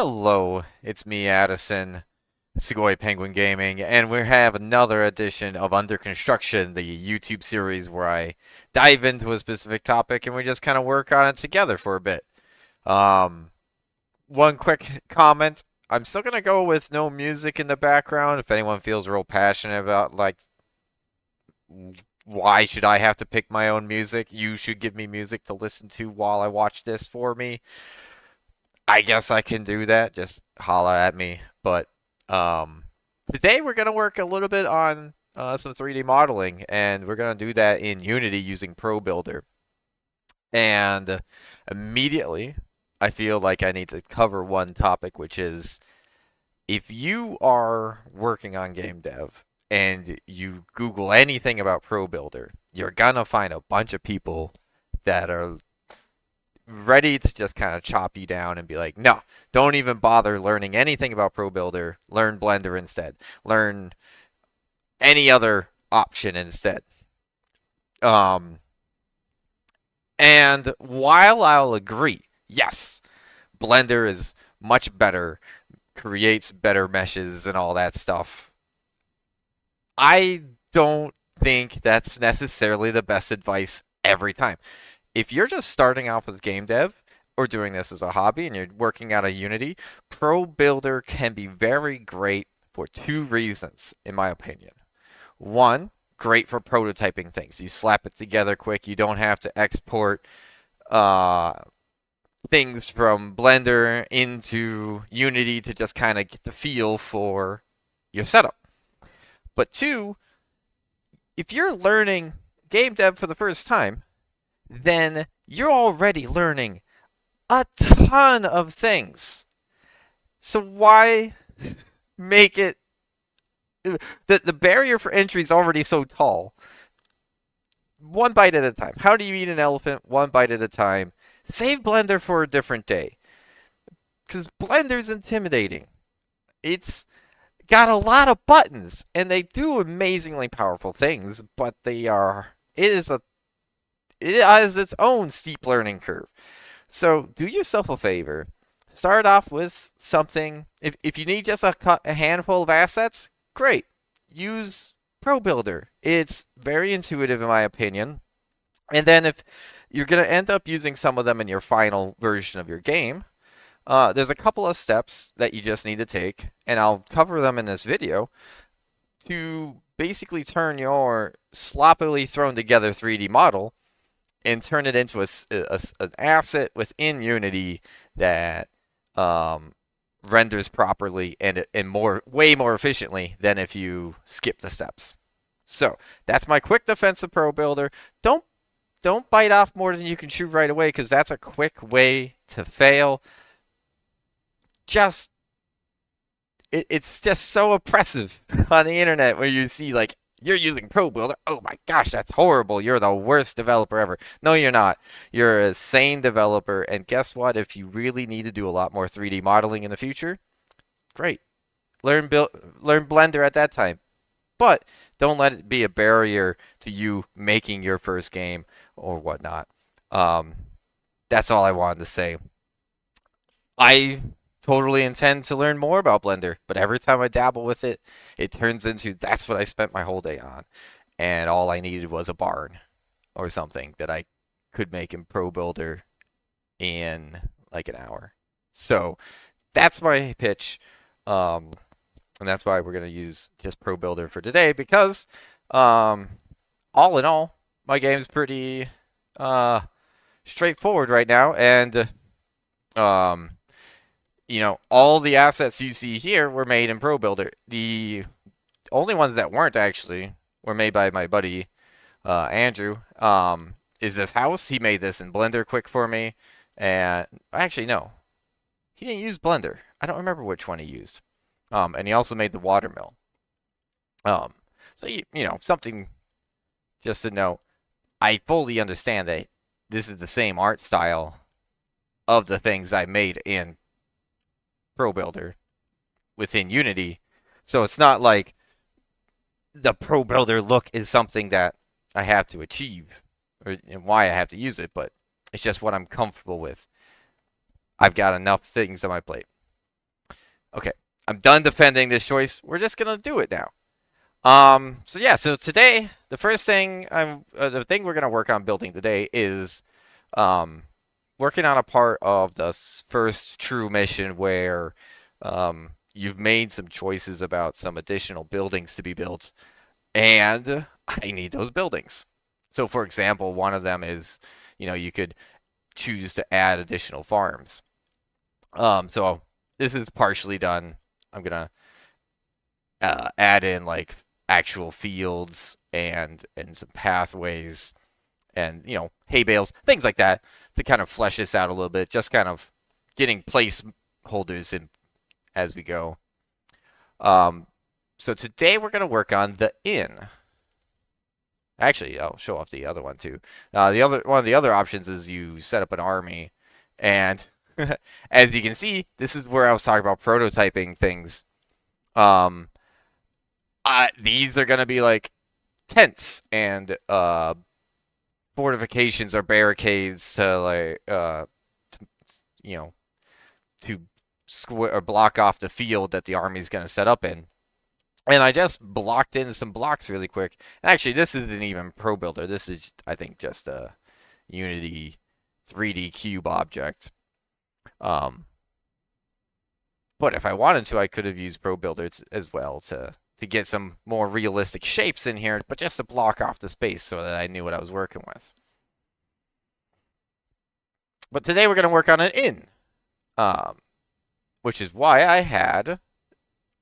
Hello, it's me, Addison, Sugoi Penguin Gaming, and we have another edition of Under Construction, the YouTube series where I dive into a specific topic and we just kind of work on it together for a bit. Um, One quick comment. I'm still gonna go with no music in the background. If anyone feels real passionate about why should I have to pick my own music? You should give me music to listen to while I watch this for me. I guess I can do that. Just holla at me. But um, today we're gonna work a little bit on some 3D modeling, and we're gonna do that in Unity using ProBuilder. And immediately, I feel like I need to cover one topic, which is if you are working on game dev and you Google anything about ProBuilder, you're gonna find a bunch of people that are ready to just kind of chop you down and be like, no, don't even bother learning anything about ProBuilder. Learn Blender instead. Learn any other option instead. Um, and while I'll agree, yes, Blender is much better, creates better meshes and all that stuff, I don't think that's necessarily the best advice every time. If you're just starting off with game dev or doing this as a hobby and you're working out of Unity, ProBuilder can be very great for two reasons, in my opinion. One, great for prototyping things. You slap it together quick. You don't have to export uh, things from Blender into Unity to just kind of get the feel for your setup. But two, if you're learning game dev for the first time, then you're already learning a ton of things. So why make it the barrier for entry is already so tall. One bite at a time. How do you eat an elephant? One bite at a time. Save Blender for a different day. Because Blender's intimidating. It's got a lot of buttons, and they do amazingly powerful things, but it has its own steep learning curve. So do yourself a favor. Start off with something. If you need just a handful of assets, great. Use ProBuilder. It's very intuitive in my opinion. And then if you're going to end up using some of them in your final version of your game, there's a couple of steps that you just need to take, and I'll cover them in this video, to basically turn your sloppily thrown together 3D model and turn it into an asset within Unity that renders properly and way more efficiently than if you skip the steps. So that's my quick defense of ProBuilder. Don't bite off more than you can chew right away, because that's a quick way to fail. It's just so oppressive on the internet where you see like, you're using ProBuilder. Oh my gosh, that's horrible. You're the worst developer ever. No, you're not. You're a sane developer, and guess what? If you really need to do a lot more 3D modeling in the future, great. Learn Blender at that time. But don't let it be a barrier to you making your first game or whatnot. Um, that's all I wanted to say. I totally intend to learn more about Blender, but every time I dabble with it, it turns into that's what I spent my whole day on. And all I needed was a barn or something that I could make in ProBuilder in like an hour. So that's my pitch. And that's why we're going to use just ProBuilder for today, because all in all, my game's pretty straightforward right now. And um, all the assets you see here were made in ProBuilder. The only ones that weren't actually were made by my buddy Andrew. Is this house? He made this in Blender quick for me. And actually, no, he didn't use Blender. I don't remember which one he used. And he also made the watermill. So something just to know. I fully understand that this is the same art style of the things I made in ProBuilder within Unity. So it's not like the ProBuilder look is something that I have to achieve and why I have to use it, but it's just what I'm comfortable with. I've got enough things on my plate. Okay, I'm done defending this choice. We're just gonna do it now. So yeah, so today the first thing the thing we're gonna work on building today is um, working on a part of the first true mission where you've made some choices about some additional buildings to be built, and I need those buildings. So, for example, one of them is, you could choose to add additional farms. So this is partially done. I'm gonna add in like actual fields and some pathways and hay bales, things like that to kind of flesh this out a little bit. Just kind of getting placeholders in as we go. Um, so today we're gonna work on the inn. Actually, I'll show off the other one too. The other one of the other options is you set up an army, and as you can see, this is where I was talking about prototyping things. Um, these are gonna be like tents and fortifications or barricades to to, you know to square or block off the field that the army's gonna set up in. And I just blocked in some blocks really quick. Actually, this isn't even ProBuilder. This is, I think, just a Unity 3D cube object. Um, but if I wanted to, I could have used ProBuilder as well to get some more realistic shapes in here, but just to block off the space so that I knew what I was working with. But today we're going to work on an inn, which is why I had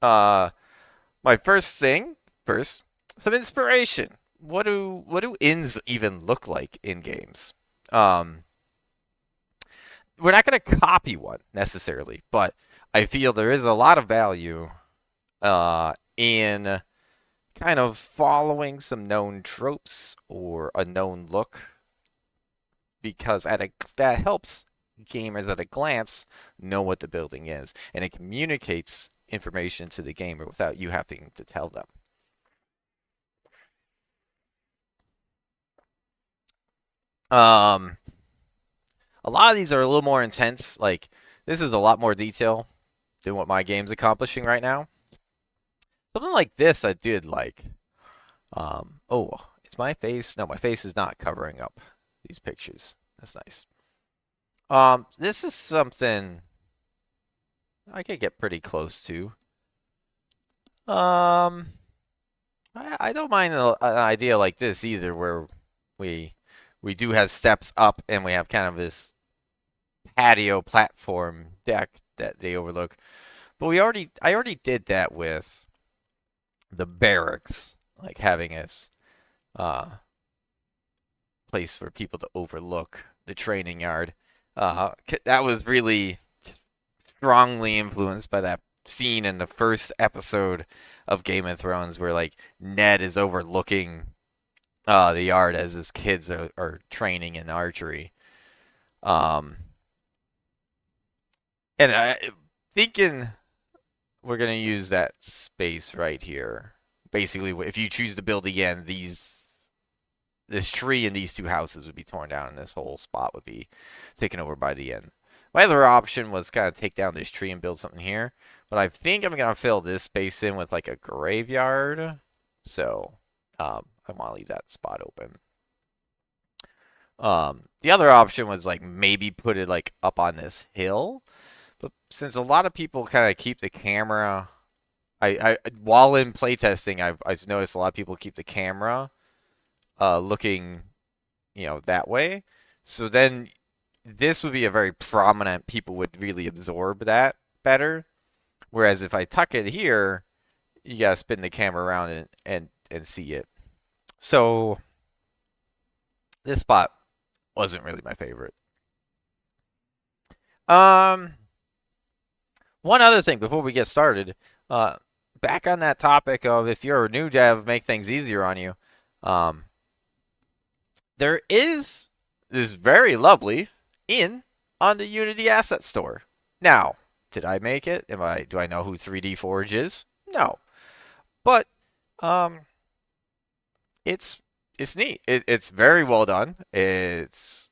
my first, some inspiration. What do inns even look like in games? Um, we're not going to copy one necessarily, but I feel there is a lot of value in kind of following some known tropes or a known look because that helps gamers at a glance know what the building is, and it communicates information to the gamer without you having to tell them. Um, a lot of these are a little more intense. Like this is a lot more detail than what my game's accomplishing right now. Something like this I did like. Oh, it's my face. No, my face is not covering up these pictures. That's nice. This is something I could get pretty close to. Um, I don't mind an idea like this either, where we we do have steps up and we have kind of this patio platform deck that they overlook. But I already did that with the barracks, like having this uh, place for people to overlook the training yard. That was really strongly influenced by that scene in the first episode of Game of Thrones where like Ned is overlooking the yard as his kids are training in archery. Um, and I thinking we're gonna use that space right here. Basically, if you choose to build again, this tree and these two houses would be torn down, and this whole spot would be taken over by the end. My other option was kind of take down this tree and build something here, but I think I'm gonna fill this space in with like a graveyard. So I want to leave that spot open. The other option was like maybe put it like up on this hill, but since a lot of people kind of keep the camera, I while in playtesting, I've noticed a lot of people keep the camera looking, that way. So then this would be a very prominent, people would really absorb that better. Whereas if I tuck it here, you gotta spin the camera around and see it. So this spot wasn't really my favorite. Um, One other thing before we get started, uh, back on that topic of if you're a new dev, make things easier on you. Um, there is this very lovely inn on the Unity Asset Store. Now, did I make it? Do I know who 3D Forge is? No, but um, it's it's neat. It's very well done. It's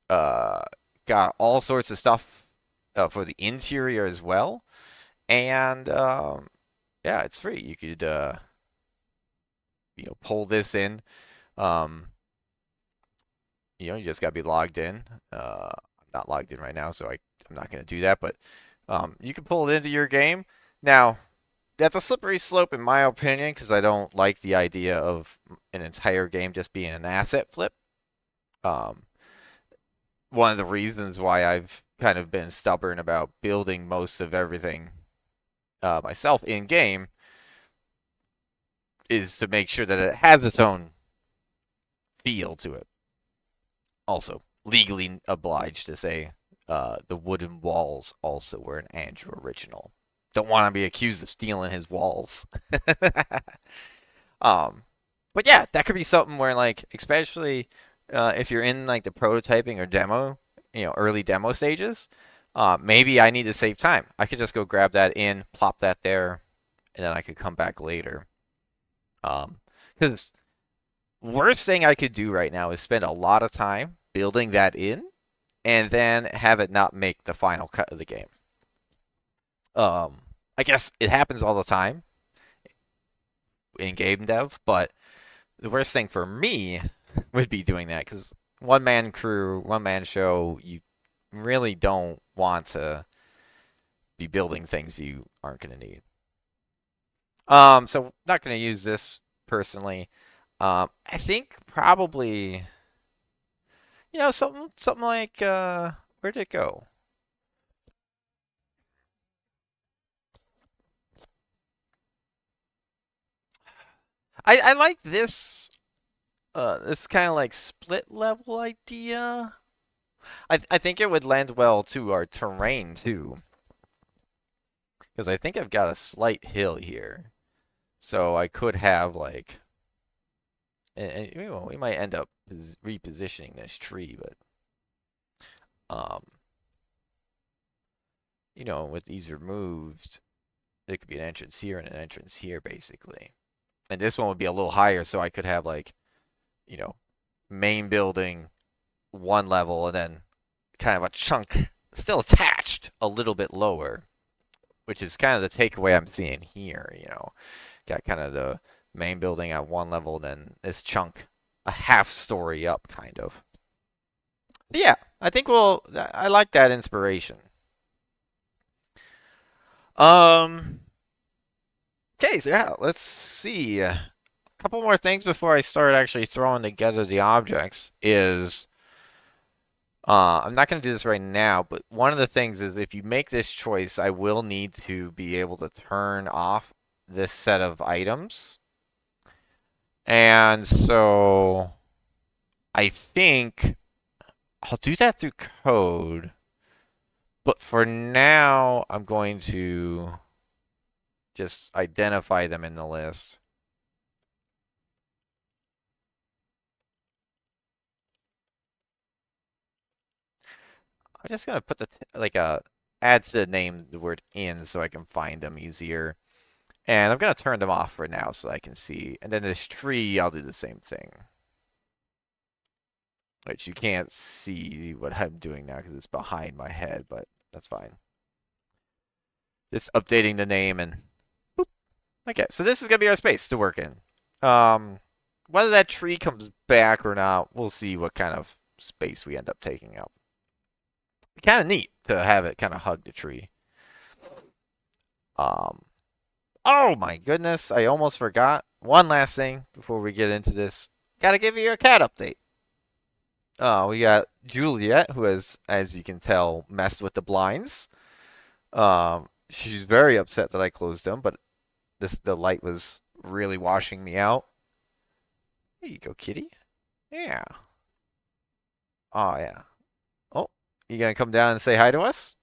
uh got all sorts of stuff for the interior as well, and yeah, it's free. You could pull this in. Um, you just got to be logged in. I'm not logged in right now, so I'm not going to do that. But you can pull it into your game. Now, that's a slippery slope in my opinion because I don't like the idea of an entire game just being an asset flip. Um, One of the reasons why I've kind of been stubborn about building most of everything myself in game is to make sure that it has its own feel to it. Also, legally obliged to say the wooden walls also were an Andrew original. Don't want to be accused of stealing his walls. um, but yeah, that could be something where like, especially if you're in like the prototyping or demo, early demo stages, maybe I need to save time. I could just go grab that in, plop that there, and then I could come back later. Because worst thing I could do right now is spend a lot of time building that in and then have it not make the final cut of the game. Um, I guess it happens all the time in game dev, but the worst thing for me would be doing that because one man crew, one man show, you really don't want to be building things you aren't going to need. So not going to use this personally. I think probably something like where did it go? I like this kind of like split level idea. I think it would lend well to our terrain too, because I think I've got a slight hill here, so I could have like, we might end up repositioning this tree, but um, with these removed, there could be an entrance here and an entrance here basically, and this one would be a little higher, so I could have like, you know, main building one level and then kind of a chunk still attached a little bit lower, which is kind of the takeaway I'm seeing here. Got kind of the main building at one level, then this chunk a half story up, kind of. So yeah, I think I like that inspiration. Um. Okay, so yeah, let's see. A couple more things before I start actually throwing together the objects is I'm not going to do this right now, but one of the things is if you make this choice, I will need to be able to turn off this set of items. And so I think I'll do that through code. But for now, I'm going to just identify them in the list. I'm just going to put like add to the name the word in so I can find them easier. And I'm going to turn them off for now so I can see. And then this tree, I'll do the same thing. Which you can't see what I'm doing now because it's behind my head, but that's fine. Just updating the name and boop. Okay, so this is going to be our space to work in. Whether that tree comes back or not, we'll see what kind of space we end up taking up. Kind of neat to have it kind of hug the tree. Um, oh my goodness, I almost forgot. One last thing before we get into this. Gotta give you a cat update. We got Juliet, who has, as you can tell, messed with the blinds. She's very upset that I closed them, but the light was really washing me out. There you go, kitty. Yeah. Oh yeah. Oh, you gonna come down and say hi to us?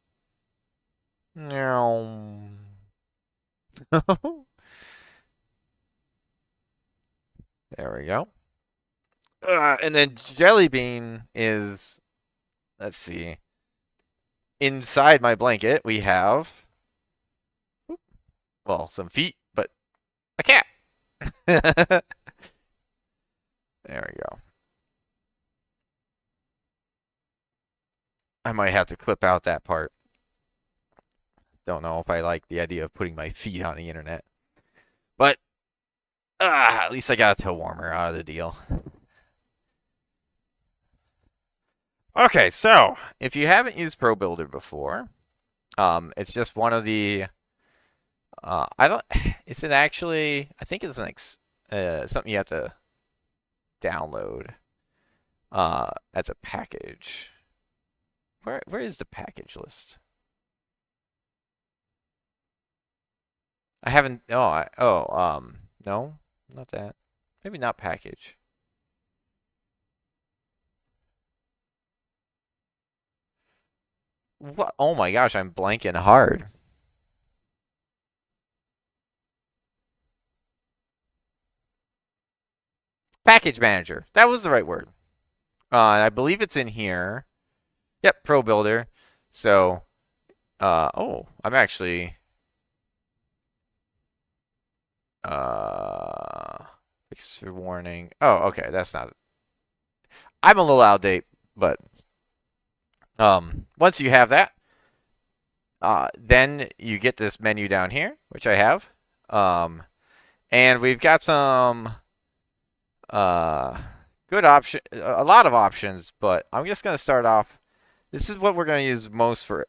No. There we go. And then Jellybean is, let's see, inside my blanket we have, well, some feet, but a cat. There we go. I might have to clip out that part. don't know if I like the idea of putting my feet on the internet. But at least I got a toe warmer out of the deal. Okay, so if you haven't used ProBuilder before, it's just one of the I don't. Is it actually? I think it's something you have to download as a package. Where is the package list? I haven't. No, not that. Maybe not package. What? Oh my gosh, I'm blanking hard. Package manager. That was the right word. I believe it's in here. Yep, ProBuilder. So, I'm actually fixture warning. Oh, okay, that's not. I'm a little out of date, but once you have that, then you get this menu down here, which I have. And we've got some uh, good option, a lot of options, but I'm just going to start off. This is what we're going to use most for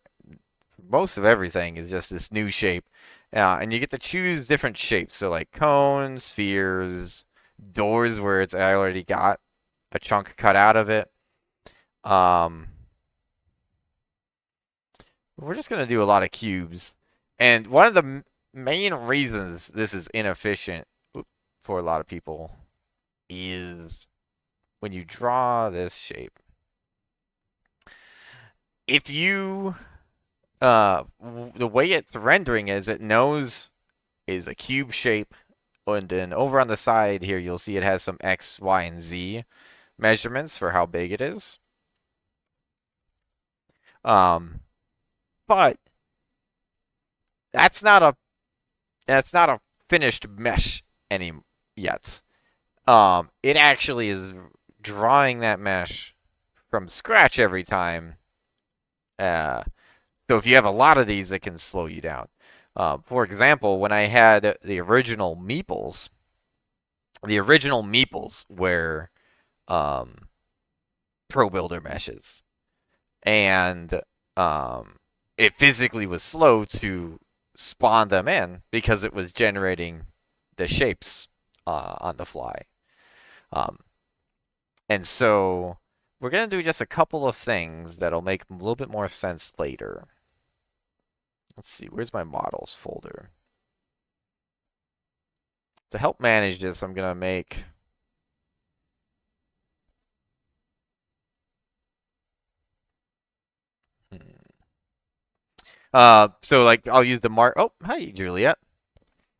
most of everything is just this new shape. And you get to choose different shapes. So like cones, spheres, doors where I already got a chunk cut out of it. Um, we're just going to do a lot of cubes. And one of the main reasons this is inefficient for a lot of people is when you draw this shape. If you the way it's rendering is it knows is a cube shape, and then over on the side here you'll see it has some X, Y, and Z measurements for how big it is. But that's not a finished mesh any yet. It actually is drawing that mesh from scratch every time. So if you have a lot of these, it can slow you down. For example, when I had the original Meeples were ProBuilder meshes, and it physically was slow to spawn them in because it was generating the shapes on the fly. And so we're going to do just a couple of things that'll make a little bit more sense later. Let's see, where's my models folder? To help manage this, I'm going to make so like I'll use the mark. Oh, hi, Juliet.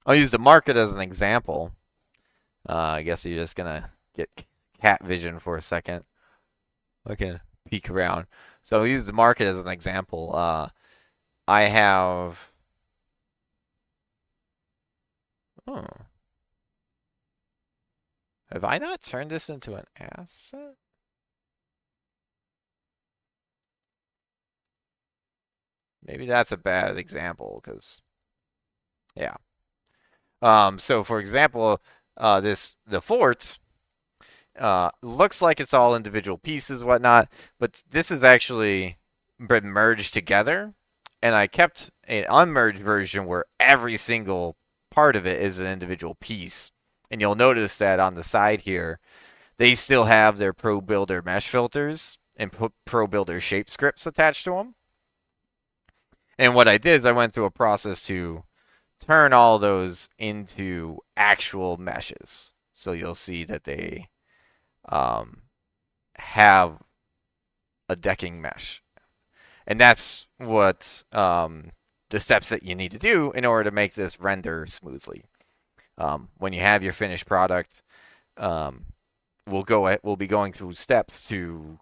I'll use the market as an example. I guess you're just gonna get cat vision for a second. I can peek around. So I'll use the market as an example. I have. Oh, have I not turned this into an asset? Maybe that's a bad example because, yeah. So for example, the fort looks like it's all individual pieces, whatnot, but this is actually been merged together, and I kept an unmerged version where every single part of it is an individual piece. And you'll notice that on the side here, they still have their ProBuilder mesh filters and ProBuilder shape scripts attached to them. And what I did is I went through a process to turn all those into actual meshes. So you'll see that they have a decking mesh. And that's what the steps that you need to do in order to make this render smoothly. When you have your finished product, we'll be going through steps to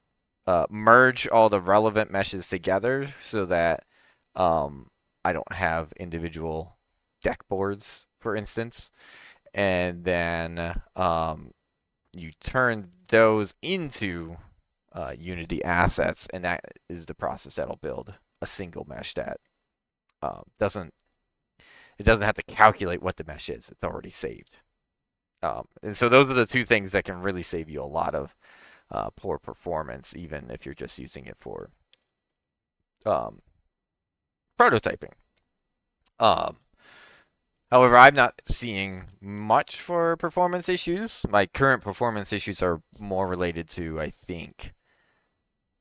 merge all the relevant meshes together so that I don't have individual deck boards, for instance. And then you turn those into Unity assets, and that is the process that'll build a single mesh that Doesn't it doesn't have to calculate what the mesh is. It's already saved. And so those are the two things that can really save you a lot of poor performance, even if you're just using it for um, prototyping. Um, However, I'm not seeing much for performance issues. My current performance issues are more related to, I think,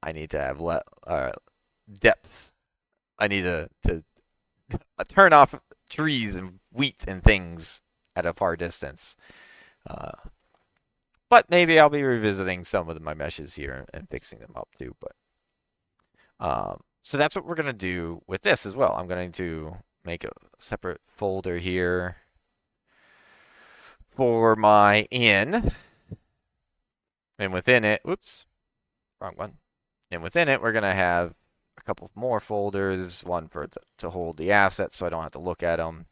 I need to have depth. I need to turn off trees and wheat and things at a far distance. Uh, but maybe I'll be revisiting some of my meshes here and fixing them up too. But so that's what we're gonna do with this as well. I'm going to make a separate folder here for my in, and within it, whoops, wrong one. And within it, we're gonna have a couple more folders. One for to hold the assets, so I don't have to look at them.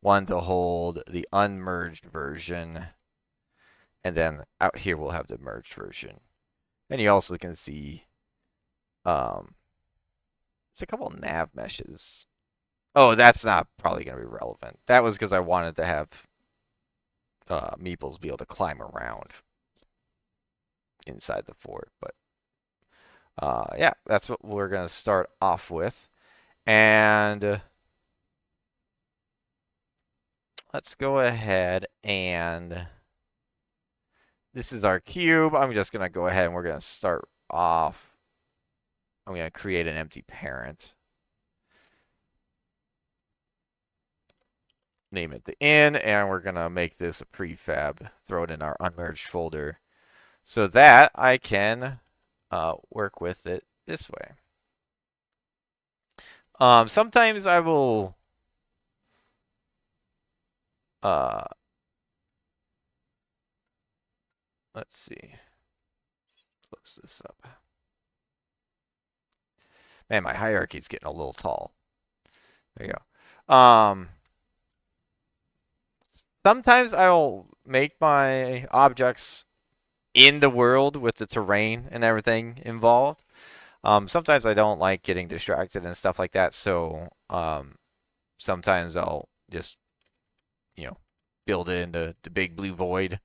One to hold the unmerged version, and then out here we'll have the merged version. And you also can see, it's a couple nav meshes. Oh, that's not probably going to be relevant. That was because I wanted to have meeples be able to climb around inside the fort. But yeah, that's what we're going to start off with. And let's go ahead and this is our cube. I'm just going to go ahead and we're going to start off. I'm going to create an empty parent. Name it the in, and we're going to make this a prefab. Throw it in our unmerged folder so that I can work with it this way. Sometimes I will let's see. Close this up. Man, my hierarchy's getting a little tall. There you go. Sometimes I'll make my objects in the world with the terrain and everything involved. Sometimes I don't like getting distracted and stuff like that, so sometimes I'll just, build it into the big blue void.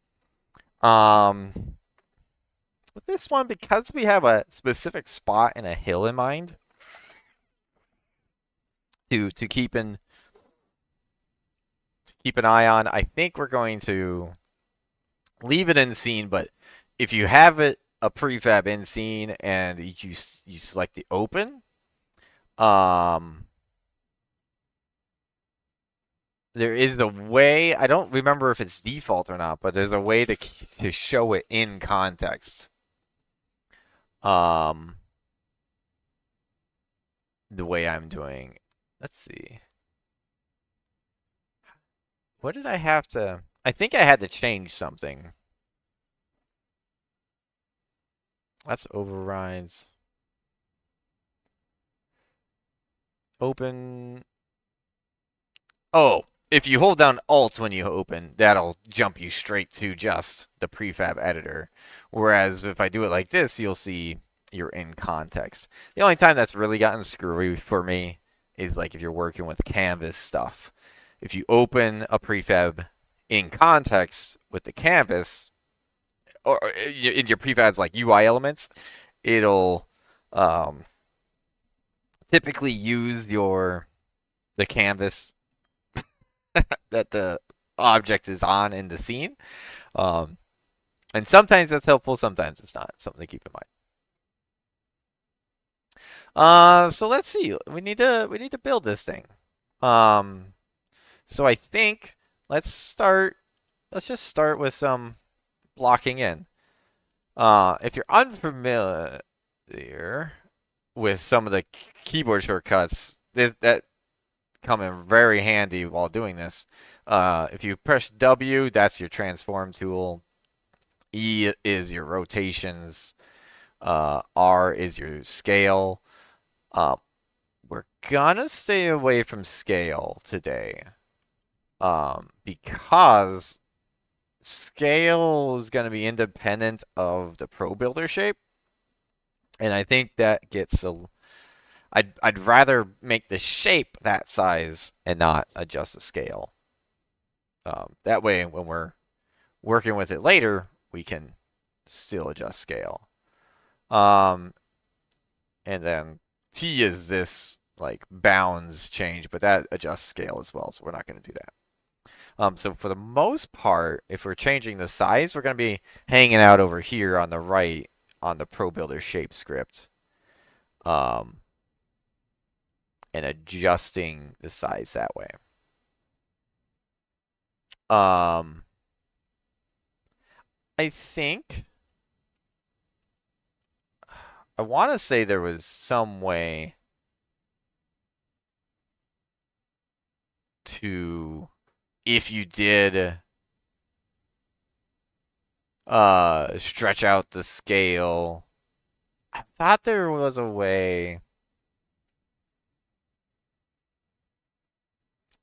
With this one, because we have a specific spot and a hill in mind to keep an eye on, I think we're going to leave it in scene, but if you have it a prefab in scene and you select the open, there is the way, I don't remember if it's default or not, but there's a way to show it in context. The way I'm doing. Let's see. What did I have to? I think I had to change something. That's overrides. Open. Oh, if you hold down Alt when you open, that'll jump you straight to just the prefab editor. Whereas if I do it like this, you'll see you're in context. The only time that's really gotten screwy for me is like if you're working with canvas stuff. If you open a prefab in context with the canvas, or in your prefabs like UI elements, it'll typically use the canvas that the object is on in the scene. And sometimes that's helpful, sometimes it's not. It's something to keep in mind. So let's see. We need to build this thing. So I think let's just start with some blocking in. If you're unfamiliar with some of the keyboard shortcuts, that come in very handy while doing this. If you press W, that's your transform tool. E is your rotations. R is your scale. We're gonna stay away from scale today. Because scale is going to be independent of the ProBuilder shape. And I think that gets I'd rather make the shape that size and not adjust the scale. That way, when we're working with it later, we can still adjust scale. Um, and then T is this like bounds change, but that adjusts scale as well, so we're not going to do that. So for the most part, if we're changing the size, we're going to be hanging out over here on the right on the ProBuilder shape script, um, and adjusting the size that way. Um, I think I want to say there was some way to, if you did stretch out the scale. I thought there was a way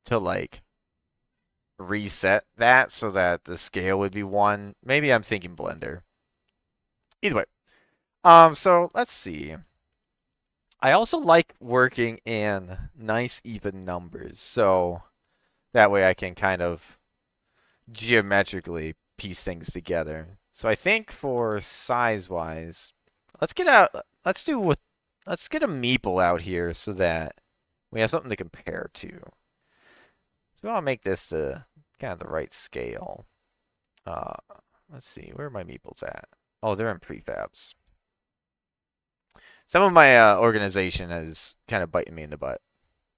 to like reset that so that the scale would be one. Maybe I'm thinking Blender. Either way. So let's see. I also like working in nice even numbers, so that way I can kind of geometrically piece things together. So I think for size-wise, let's get out. Let's get a meeple out here so that we have something to compare to. So we want to make this kind of the right scale. Uh, let's see, where are my meeples at? Oh, they're in prefabs. Some of my organization is kind of biting me in the butt.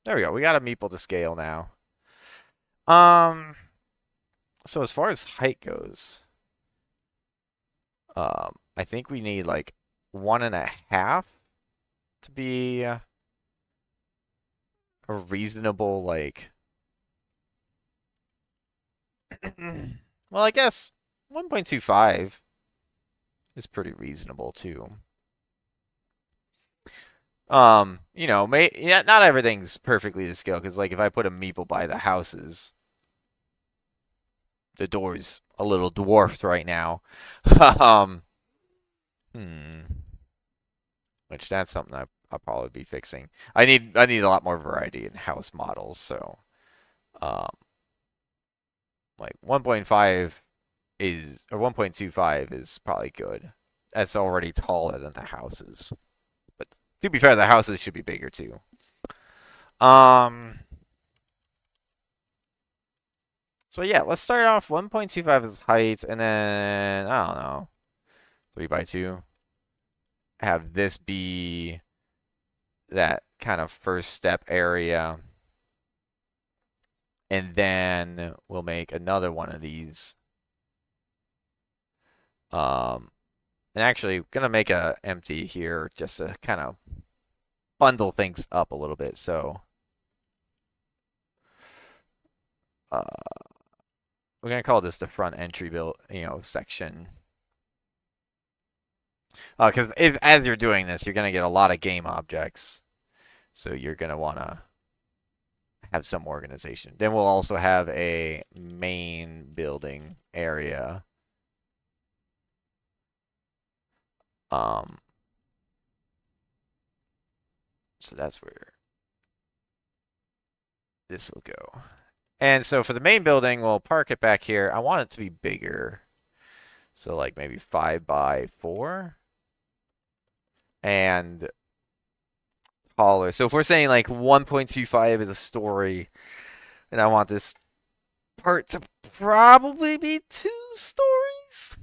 There we go. We got a meeple to scale now. Um, so as far as height goes, I think we need like 1.5 to be a reasonable like. Well, I guess 1.25 is pretty reasonable too. Yeah, not everything's perfectly to scale because like if I put a meeple by the houses, the door's a little dwarfed right now. um, hmm. Which that's something I'll probably be fixing. I need a lot more variety in house models, so um, like 1.5 is or 1.25 is probably good. That's already taller than the houses. But to be fair, the houses should be bigger too. Um, so yeah, let's start off 1.25 as height, and then I don't know, 3 by 2. Have this be that kind of first step area, and then we'll make another one of these. Um, and actually, gonna make a empty here just to kind of bundle things up a little bit. So, uh, we're gonna call this the front entry build, section. Because if as you're doing this, you're gonna get a lot of game objects, so you're gonna wanna have some organization. Then we'll also have a main building area. Um, so that's where this will go. And so for the main building, we'll park it back here. I want it to be bigger. So like maybe 5 by 4 and taller. So if we're saying like 1.25 is a story, and I want this part to probably be 2 stories.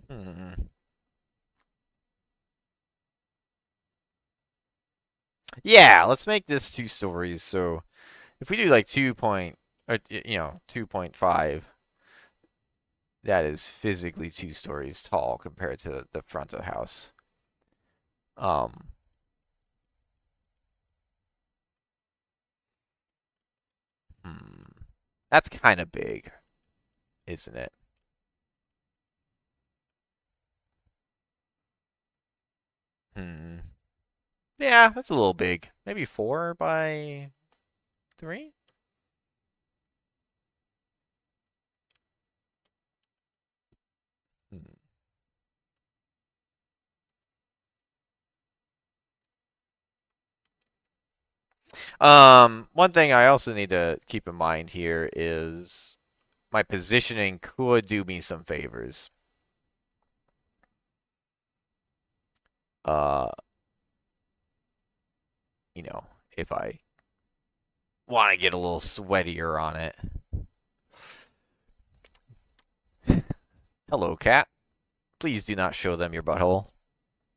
Hmm. Yeah, let's make this 2 stories. So if we do like 2.5, that is physically 2 stories tall compared to the front of the house. Um, hmm. That's kind of big, isn't it? Hmm. Yeah, that's a little big. Maybe 4 by 3? Hmm. One thing I also need to keep in mind here is my positioning could do me some favors. Uh, you know, if I want to get a little sweatier on it. Hello, cat. Please do not show them your butthole.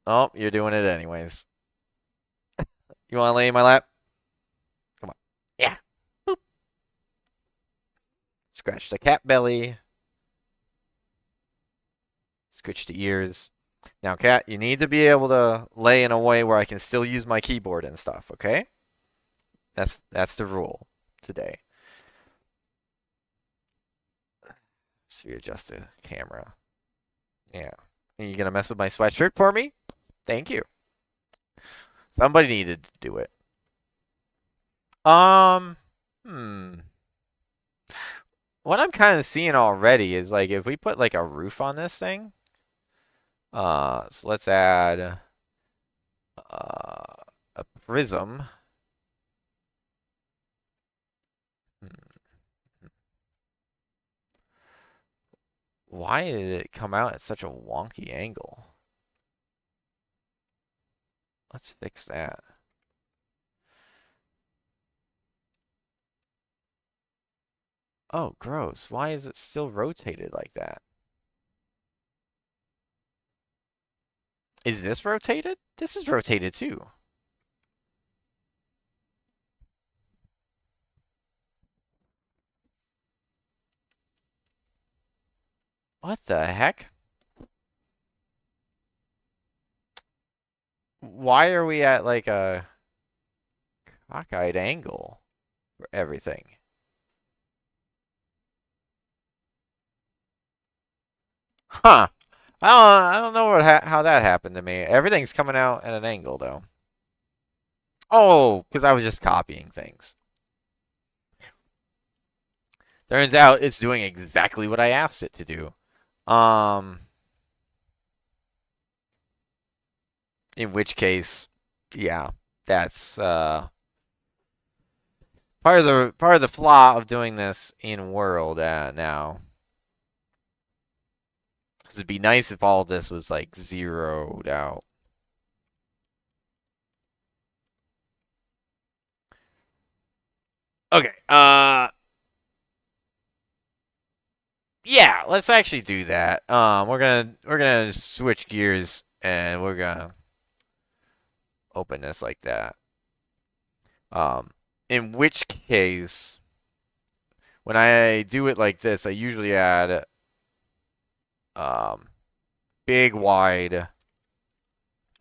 Oh, you're doing it anyways. You want to lay in my lap? Come on. Yeah. Boop. Scratch the cat belly. Scratch the ears. Now, cat, you need to be able to lay in a way where I can still use my keyboard and stuff, okay? That's the rule today. Let's readjust the camera. Yeah. Are you gonna mess with my sweatshirt for me? Thank you. Somebody needed to do it. Um, hmm. What I'm kind of seeing already is like if we put like a roof on this thing, so let's add a prism. Why did it come out at such a wonky angle? Let's fix that. Oh, gross. Why is it still rotated like that? Is this rotated? This is rotated too. What the heck? Why are we at like a cockeyed angle for everything? Huh. I don't know how that happened to me. Everything's coming out at an angle though. Oh, because I was just copying things. Turns out it's doing exactly what I asked it to do. Um, in which case, yeah, that's part of the flaw of doing this in world now. Because it'd be nice if all this was like zeroed out. Okay. Yeah, let's actually do that. We're gonna switch gears and we're gonna open this like that. In which case, when I do it like this, I usually add um big wide.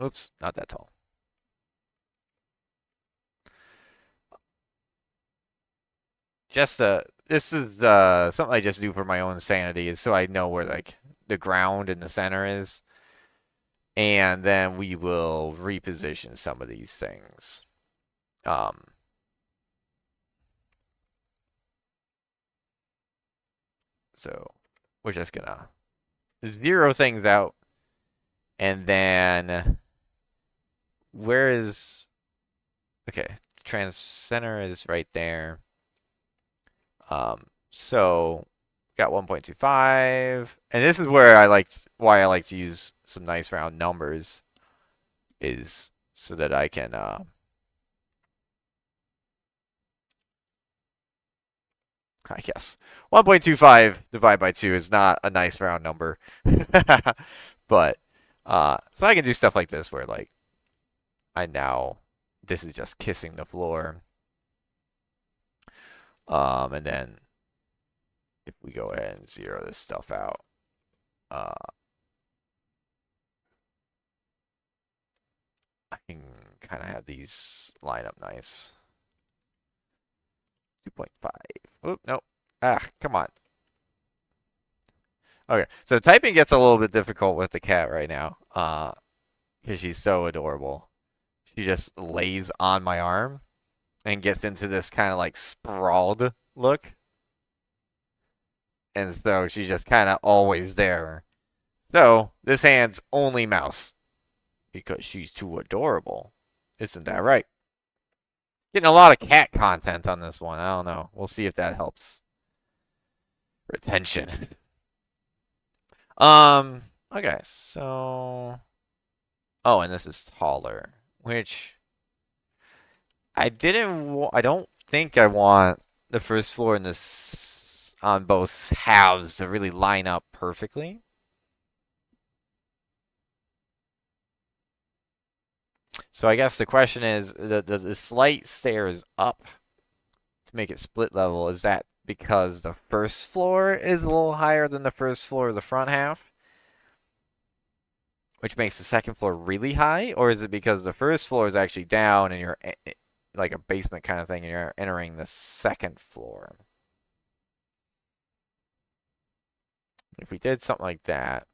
Oops, not that tall. Just this is something I just do for my own sanity, is so I know where like the ground in the center is, and then we will reposition some of these things. Um, so we're just gonna zero things out, and then where is okay? Trans center is right there. So got 1.25, and this is where why I like to use some nice round numbers is so that I can I guess 1.25 divided by 2 is not a nice round number. But so I can do stuff like this where like this is just kissing the floor. And then if we go ahead and zero this stuff out, uh, I can kind of have these line up nice. 2.5. Oop, nope. Ah, come on. Okay, so typing gets a little bit difficult with the cat right now, because she's so adorable. She just lays on my arm and gets into this kind of like sprawled look. And so she's just kind of always there. So this hand's only mouse because she's too adorable. Isn't that right? Getting a lot of cat content on this one. I don't know. We'll see if that helps retention. Um. Okay. So. Oh, and this is taller, which I didn't. I don't think I want the first floor and this on both halves to really line up perfectly. So I guess the question is the slight stairs up to make it split level. Is that because the first floor is a little higher than the first floor of the front half, which makes the second floor really high? Or is it because the first floor is actually down and you're like a basement kind of thing and you're entering the second floor? If we did something like that,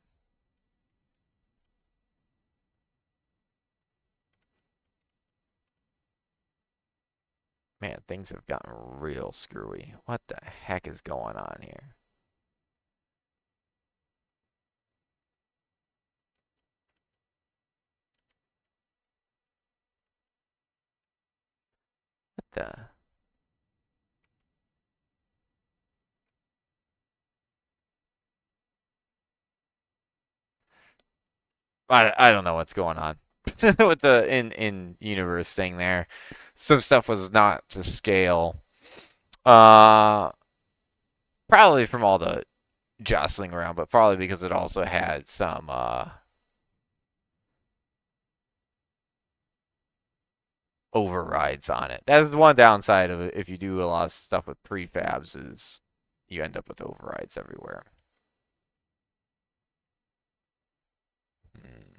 man, things have gotten real screwy. What the heck is going on here? What the? I don't know what's going on with the in universe thing there. Some stuff was not to scale. Uh, Probably from all the jostling around, but probably because it also had some overrides on it. That's one downside of it. If you do a lot of stuff with prefabs, is you end up with overrides everywhere. Hmm.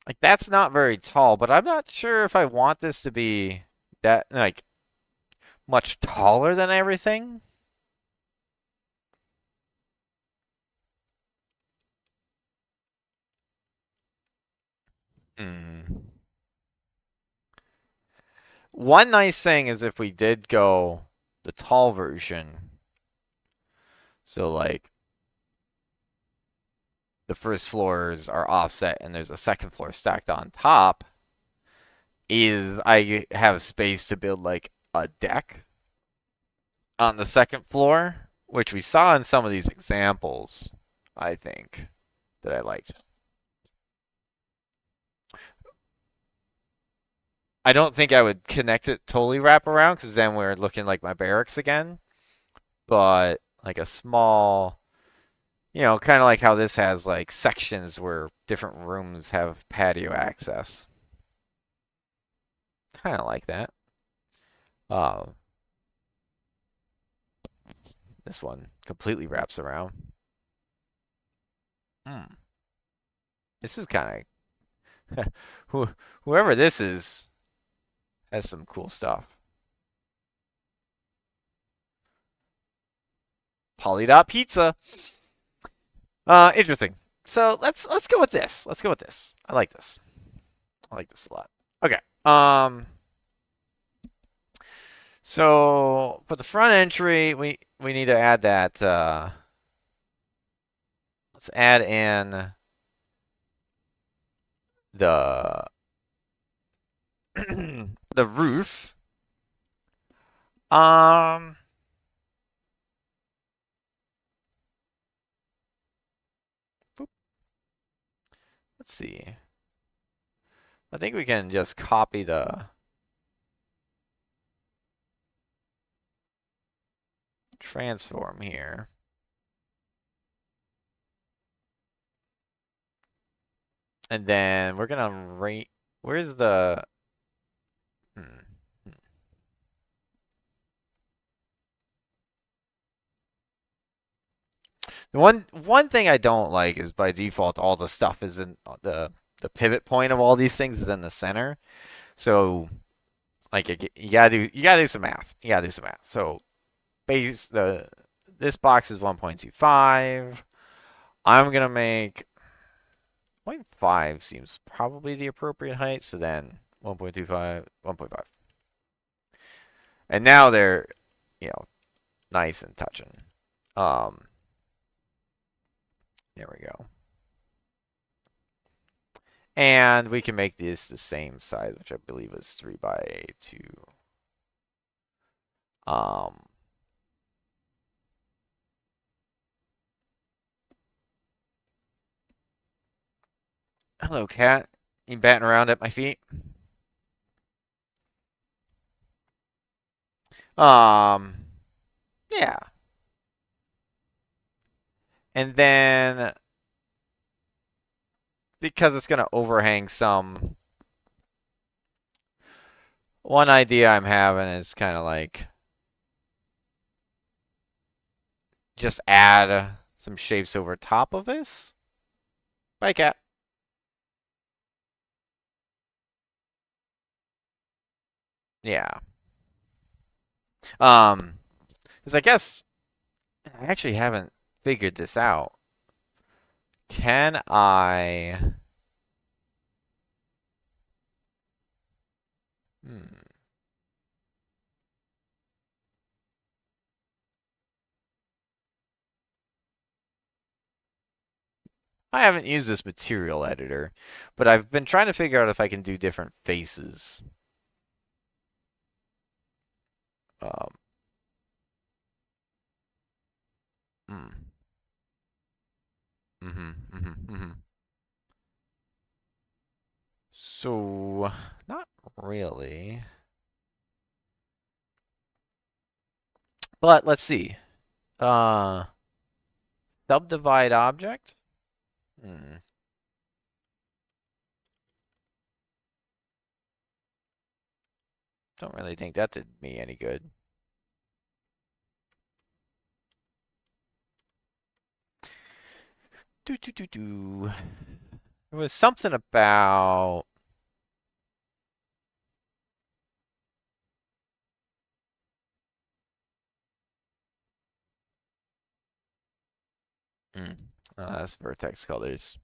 Like that's not very tall, but I'm not sure if I want this to be that like much taller than everything. Hmm. One nice thing is if we did go the tall version, so like the first floors are offset and there's a second floor stacked on top, is I have space to build like a deck on the second floor, which we saw in some of these examples, I think, that I liked. I don't think I would connect it totally wrap around because then we're looking like my barracks again, but like a small, kind of like how this has like sections where different rooms have patio access. Kind of like that. Uh, this one completely wraps around. Hmm. This is kind of whoever this is has some cool stuff. Polydot pizza. Interesting. So let's go with this. Let's go with this. I like this. I like this a lot. Okay. So for the front entry, we need to add that. Let's add in the the roof. Um, let's see. I think we can just copy the transform here. And then we're gonna rate. Where's the? Hmm. The one thing I don't like is by default all the stuff is in the pivot point of all these things is in the center. So like you gotta do some math. You gotta do some math. So base the this box is 1.25. I'm gonna make 0.5 seems probably the appropriate height. So then 1.25, 1.5. And now they're, you know, nice and touching. Um, there we go. And we can make this the same size, which I believe is 3 by 2. Um, Hello, cat. You batting around at my feet? Um, yeah. And then because it's gonna overhang some, one idea I'm having is kind of like just add some shapes over top of this. Bye, cat. Yeah. Um, because I guess I actually haven't figured this out. Can I? Hmm. I haven't used this material editor, but I've been trying to figure out if I can do different faces. Um, mm, mm-hmm. So, not really. But let's see. Uh, Subdivide object? Hmm. Don't really think that did me any good. Do do do do. There was something about. Hmm. That's vertex colors.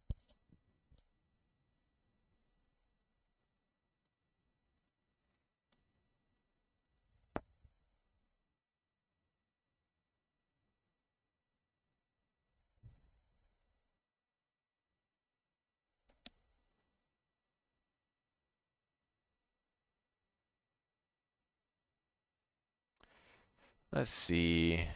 Let's see.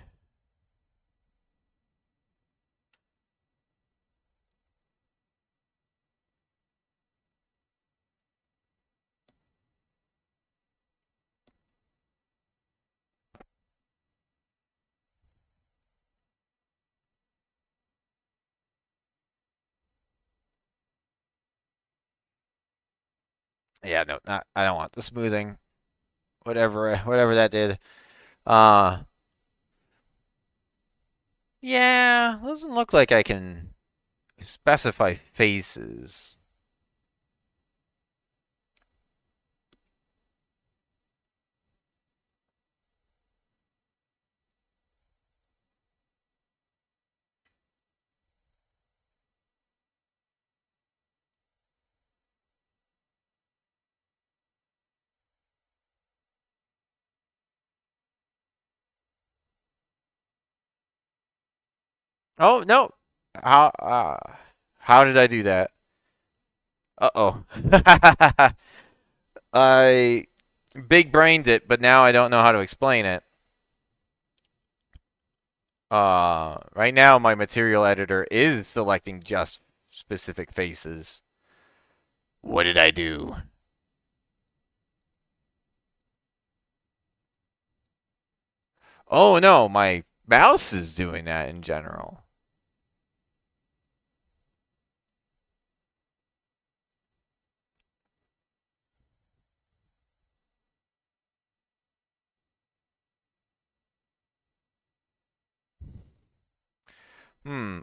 Yeah, no, not. I don't want the smoothing. Whatever that did. Uh, yeah, doesn't look like I can specify faces. Oh no. How did I do that? Uh-oh. I big brained it, but now I don't know how to explain it. Right now my material editor is selecting just specific faces. What did I do? Oh no, my mouse is doing that in general.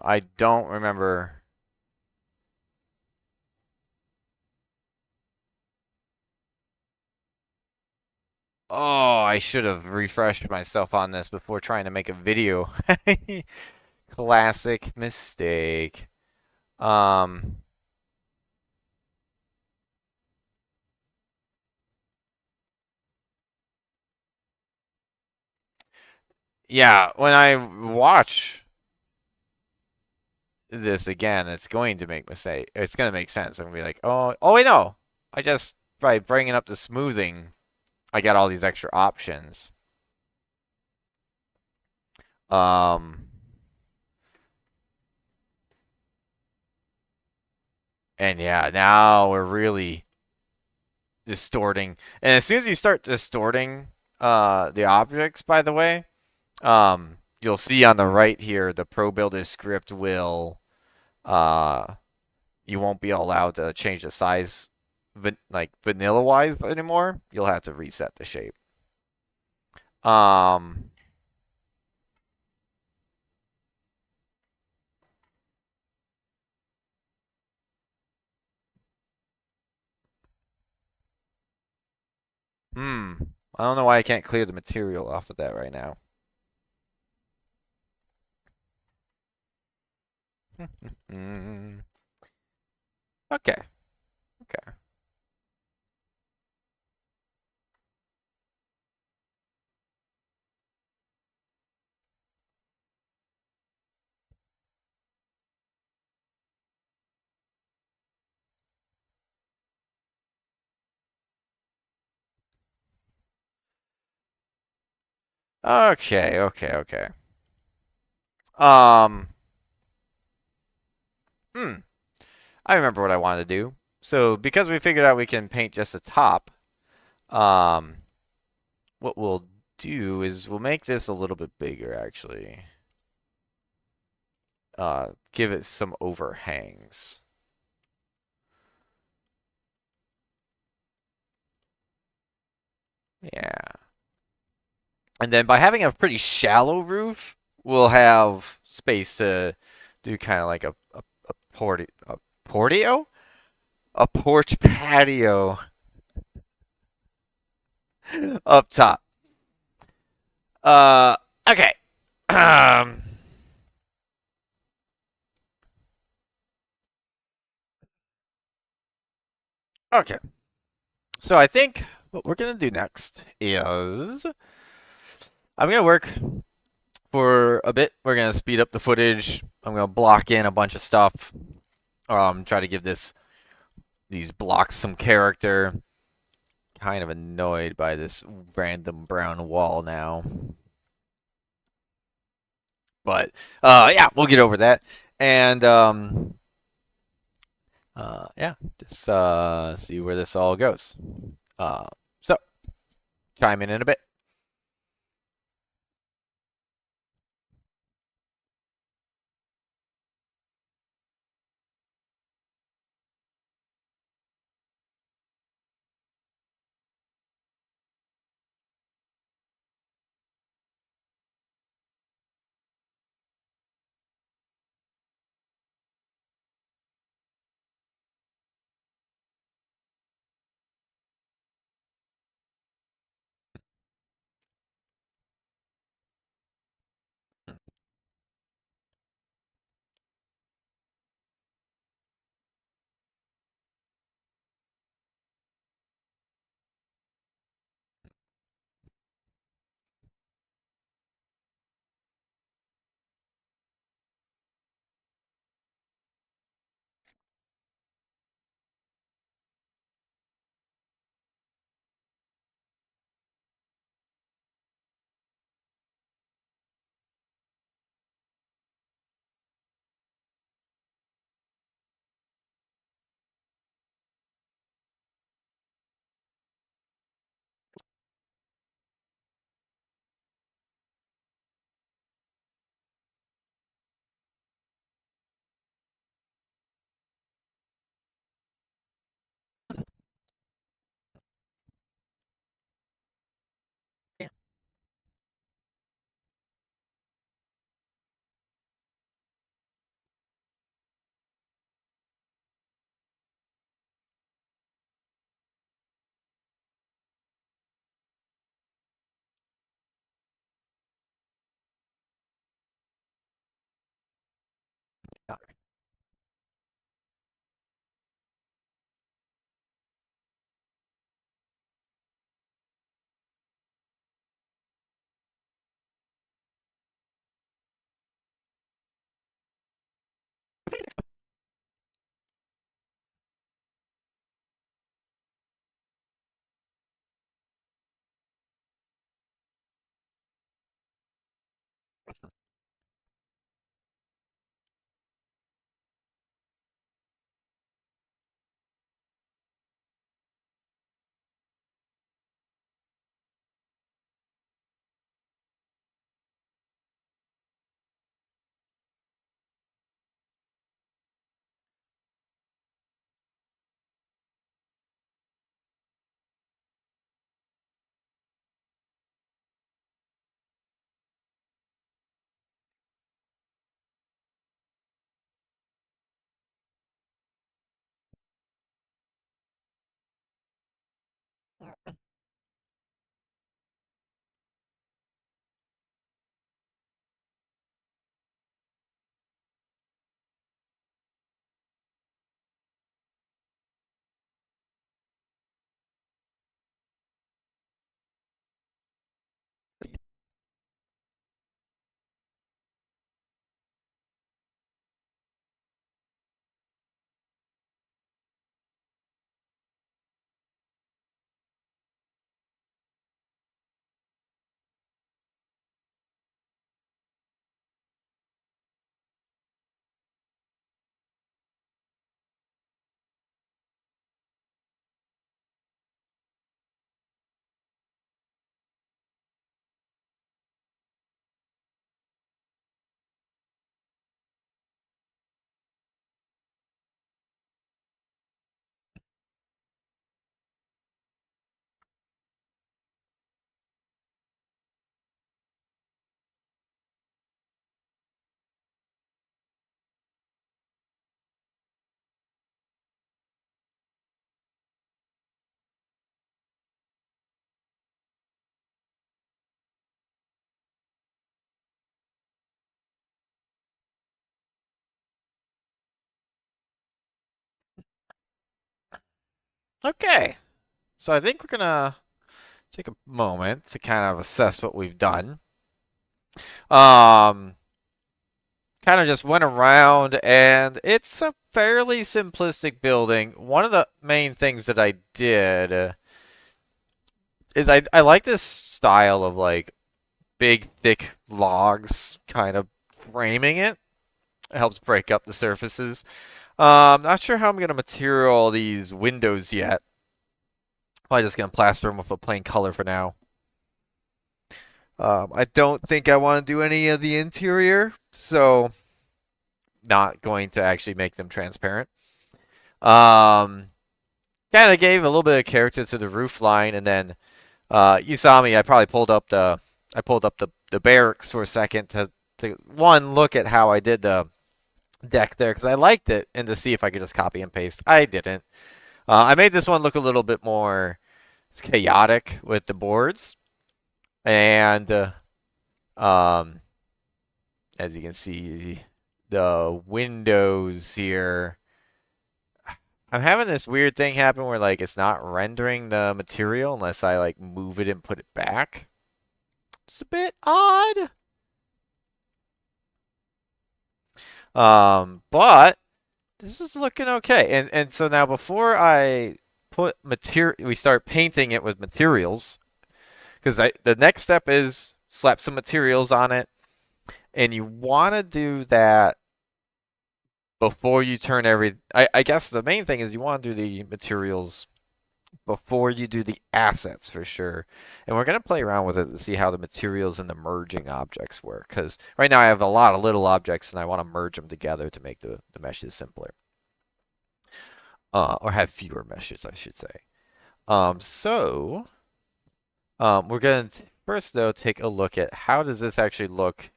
I don't remember. Oh, I should have refreshed myself on this before trying to make a video. Classic mistake. Um, yeah, when I watch this again, it's going to make mistake. It's going to make sense. I'm going to be like, oh wait, no. I just by bringing up the smoothing, I got all these extra options. Um, and yeah, now we're really distorting. And as soon as you start distorting the objects, by the way, you'll see on the right here the ProBuilder script will you won't be allowed to change the size like vanilla wise anymore. You'll have to reset the shape. Um, hmm. I don't know why I can't clear the material off of that right now. Mm, okay. Okay. Okay. Okay. Okay. Um. Hmm. I remember what I wanted to do. So because we figured out we can paint just the top, um, what we'll do is we'll make this a little bit bigger actually. Give it some overhangs. Yeah. And then by having a pretty shallow roof, we'll have space to do kind of like a portio? A porch patio up top. Uh, okay. Um, okay. So I think what we're gonna do next is I'm gonna work for a bit. We're gonna speed up the footage. I'm gonna block in a bunch of stuff. Try to give these blocks some character. Kind of annoyed by this random brown wall now. But yeah, we'll get over that. And yeah, just see where this all goes. So chime in a bit. Yeah. Okay, so I think we're gonna take a moment to kind of assess what we've done. Um, Kind of just went around, and it's a fairly simplistic building. One of the main things that I did is I like this style of like big, thick logs kind of framing it. It helps break up the surfaces. Not sure how I'm gonna material these windows yet. Probably just gonna plaster them with a plain color for now. I don't think I want to do any of the interior, so not going to actually make them transparent. Um, Kind of gave a little bit of character to the roof line, and then you saw me. I pulled up the barracks for a second to one look at how I did the deck there because I liked it, and to see if I could just copy and paste. I didn't. I made this one look a little bit more chaotic with the boards, and um, as you can see, the windows here. I'm having this weird thing happen where like it's not rendering the material unless I like move it and put it back. It's a bit odd. But this is looking okay. And so now before I put material, we start painting it with materials because I the next step is slap some materials on it, and you want to do that before you turn I guess the main thing is you want to do the materials before you do the assets for sure. And we're going to play around with it to see how the materials and the merging objects work. Because right now I have a lot of little objects and I want to merge them together to make the meshes simpler. Or have fewer meshes, I should say. So we're going to first though take a look at how does this actually look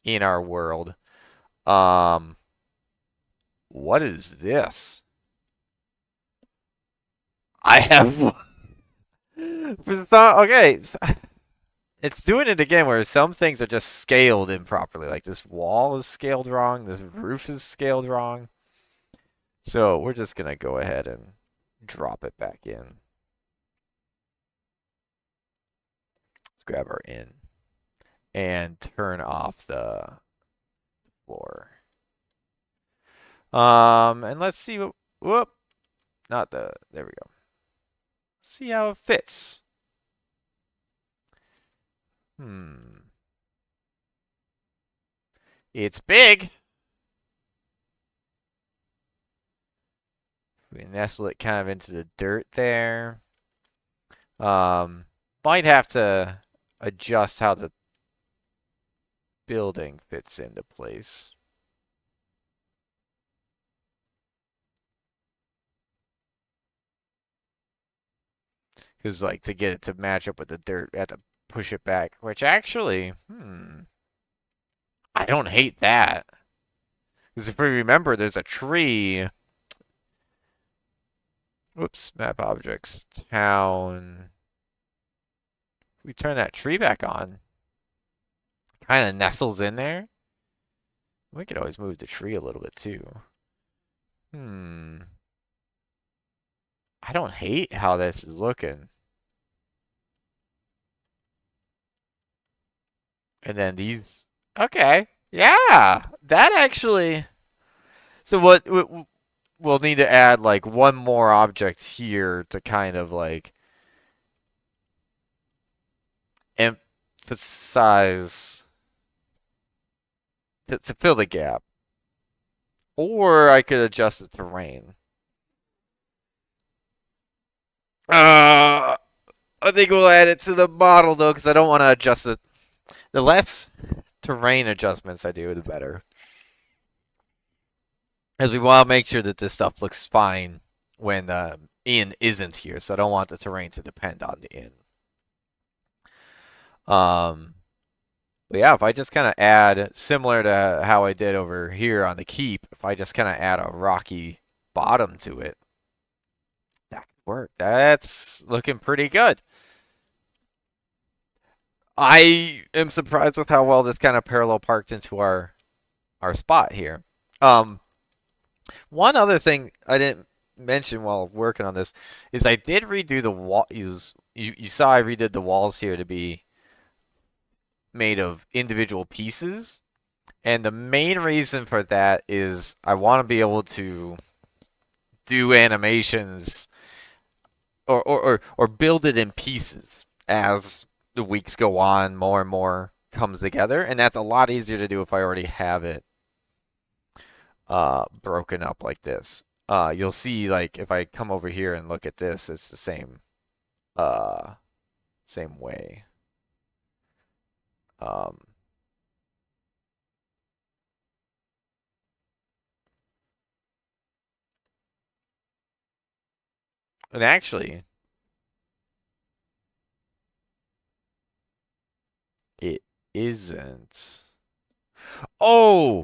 in our world. Um, what is this? I have okay. It's doing it again where some things are just scaled improperly. Like this wall is scaled wrong, this roof is scaled wrong. So we're just gonna go ahead and drop it back in. Let's grab our in and turn off the floor. And let's see what, whoop, not the, there we go. See how it fits. Hmm. It's big. We nestle it kind of into the dirt there. Um, might have to adjust how the building fits into place. Because, like, to get it to match up with the dirt, we have to push it back. Which actually, I don't hate that. Because if we remember, there's a tree. Whoops, map objects, town. We turn that tree back on. Kind of nestles in there. We could always move the tree a little bit too. I don't hate how this is looking. And then these. Okay. Yeah. That actually. So what we'll need to add like one more object here to kind of like emphasize to fill the gap. Or I could adjust the terrain. I think we'll add it to the model though, because I don't want to adjust it. The less terrain adjustments I do, the better. As we want to make sure that this stuff looks fine when Ian isn't here, so I don't want the terrain to depend on the Ian. But yeah, if I just kind of add, similar to how I did over here on the keep, if I just kind of add a rocky bottom to it, that could work. That's looking pretty good. I am surprised with how well this kind of parallel parked into our spot here. One other thing I didn't mention while working on this is I did redo the wall. You saw I redid the walls here to be made of individual pieces, and the main reason for that is I want to be able to do animations or build it in pieces as the weeks go on, more and more comes together, and that's a lot easier to do if I already have it broken up like this. You'll see, like, if I come over here and look at this, it's the uh, same way. Um, and actually, it isn't. Oh,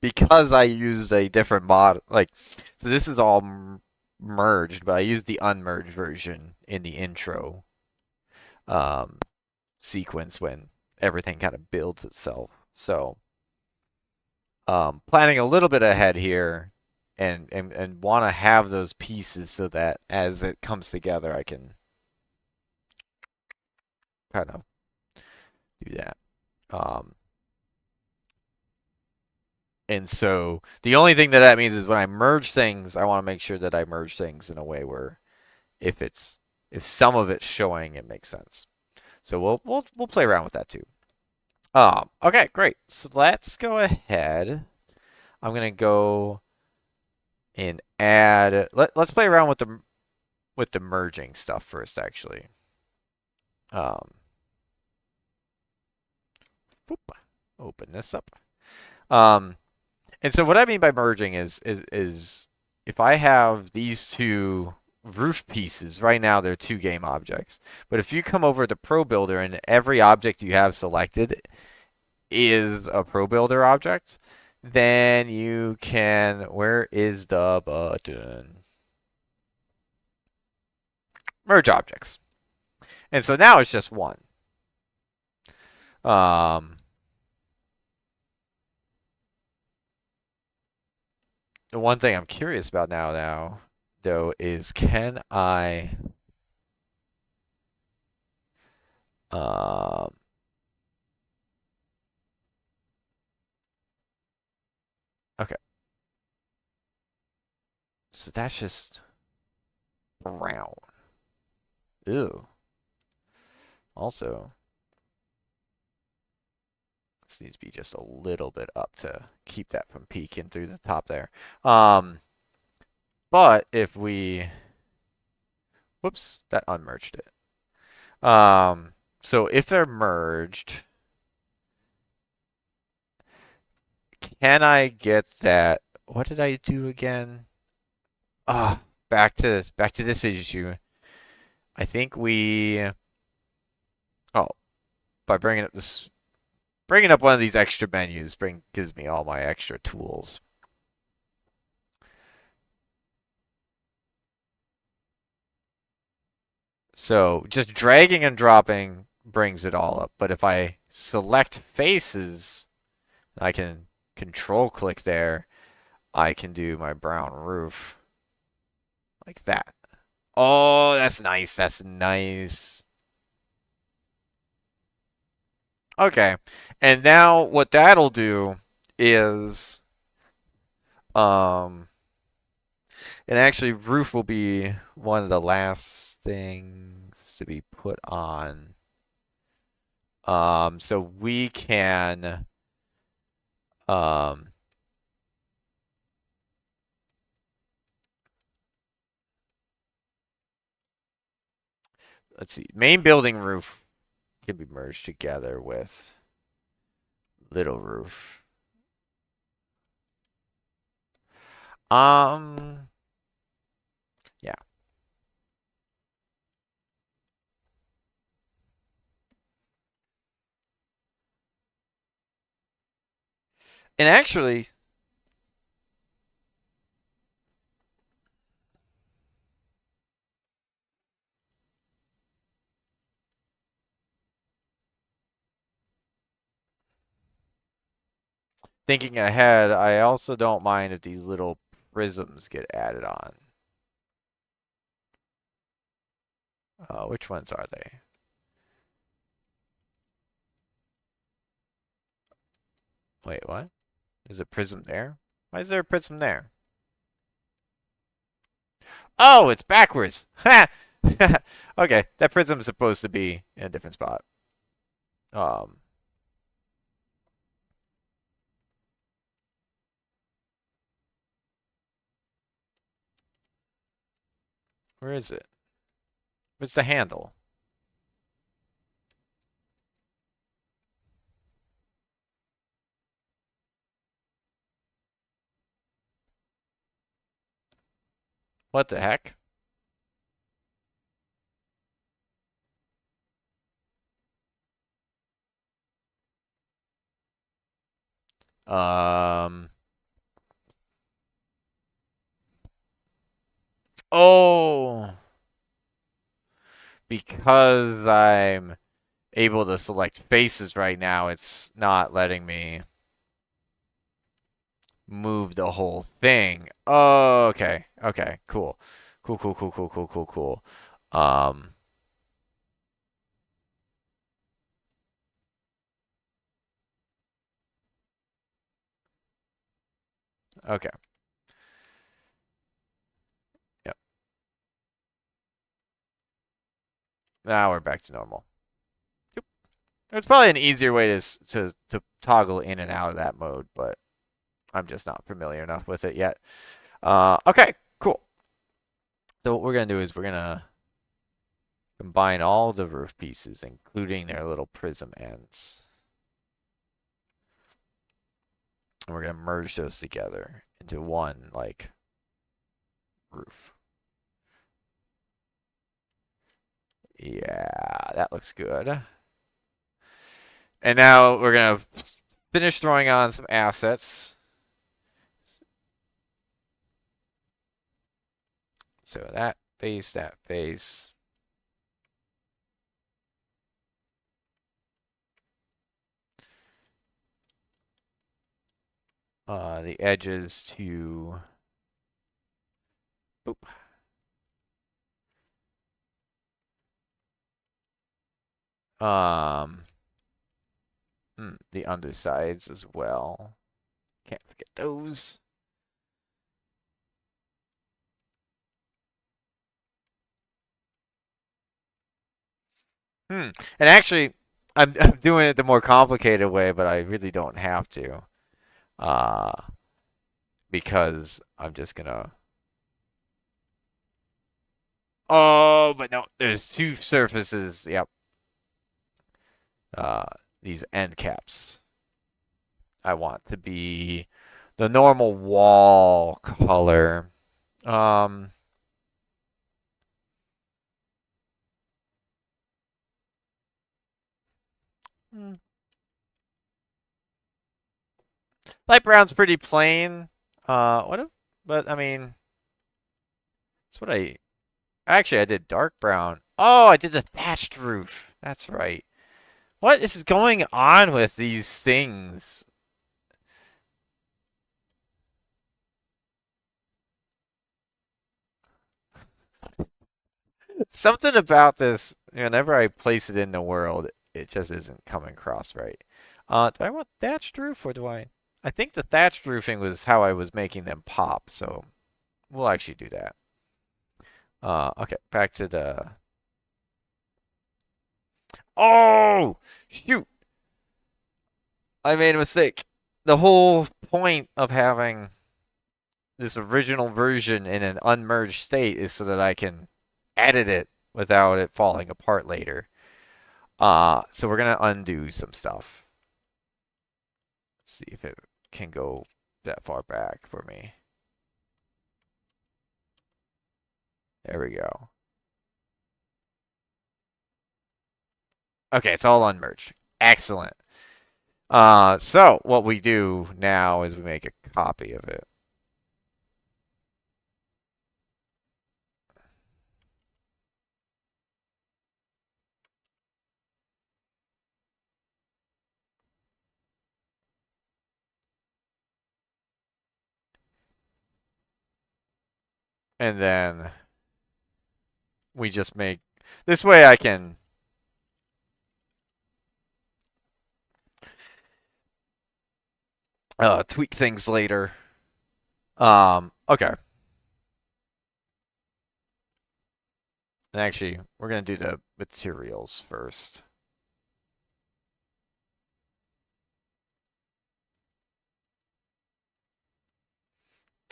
because I used a different mod, like, so this is all merged, but I used the unmerged version in the intro um, sequence when everything kind of builds itself. So, planning a little bit ahead here and want to have those pieces so that as it comes together, I can kind of do that. Um, and so the only thing that means is when I merge things, I want to make sure that I merge things in a way where if some of it's showing, it makes sense. So we'll play around with that too. Okay, great. So let's go ahead. I'm gonna go and add. Let's play around with the merging stuff first, actually. Um, whoop, open this up. Um, and so what I mean by merging is if I have these two roof pieces, right now they're two game objects. But if you come over to ProBuilder and every object you have selected is a ProBuilder object, then you can, where is the button? Merge objects. And so now it's just one. Um, the one thing I'm curious about now though is can I um okay. So that's just brown. Ew. Also, This needs to be just a little bit up to keep that from peeking through the top there. Um, but if we, whoops, that unmerged it. So if they're merged, can I get that? What did I do again? Ah, back to this issue. I think we, oh, by bringing up one of these extra menus gives me all my extra tools. So just dragging and dropping brings it all up. But if I select faces, I can control click there. I can do my brown roof like that. Oh, that's nice. That's nice. Okay. And now what that'll do is um and actually roof will be one of the last things to be put on. So we can um let's see. Main building roof can be merged together with little roof. Um yeah. And actually, thinking ahead, I also don't mind if these little prisms get added on. Which ones are they? Wait, what? Is a prism there? Why is there a prism there? Oh, it's backwards. Ha! Okay, that prism is supposed to be in a different spot. Um, where is it? What's the handle? What the heck? Um, oh, because I'm able to select faces right now, it's not letting me move the whole thing. Oh, okay. Okay, cool. Cool, cool, cool, cool, cool, cool, cool. Um, okay. Yep. Now we're back to normal. Yep. It's probably an easier way to toggle in and out of that mode, but I'm just not familiar enough with it yet. Okay, cool. So what we're gonna do is we're gonna combine all the roof pieces, including their little prism ends. And we're gonna merge those together into one, like, roof. Yeah, that looks good. And now we're gonna finish throwing on some assets. So that face, that face. The edges to, oop, um, the undersides as well. Can't forget those. And actually, I'm doing it the more complicated way, but I really don't have to. Uh, because I'm just gonna. Oh, but no, there's two surfaces. Yep. Uh, these end caps. I want to be the normal wall color. Um, hmm, light brown's pretty plain. What if, but I mean, that's what I actually I did dark brown. Oh, I did the thatched roof. That's right. What is going on with these things? Something about this, whenever I place it in the world, it just isn't coming across right. Do I want thatched roof or do I? I think the thatched roofing was how I was making them pop, so we'll actually do that. Okay, back to the. Oh, shoot! I made a mistake. The whole point of having this original version in an unmerged state is so that I can edit it without it falling apart later. So we're gonna undo some stuff. Let's see if it can go that far back for me. There we go. Okay, it's all unmerged. Excellent. So what we do now is we make a copy of it. And then we just make this way I can tweak things later. Okay. And actually, we're gonna do the materials first.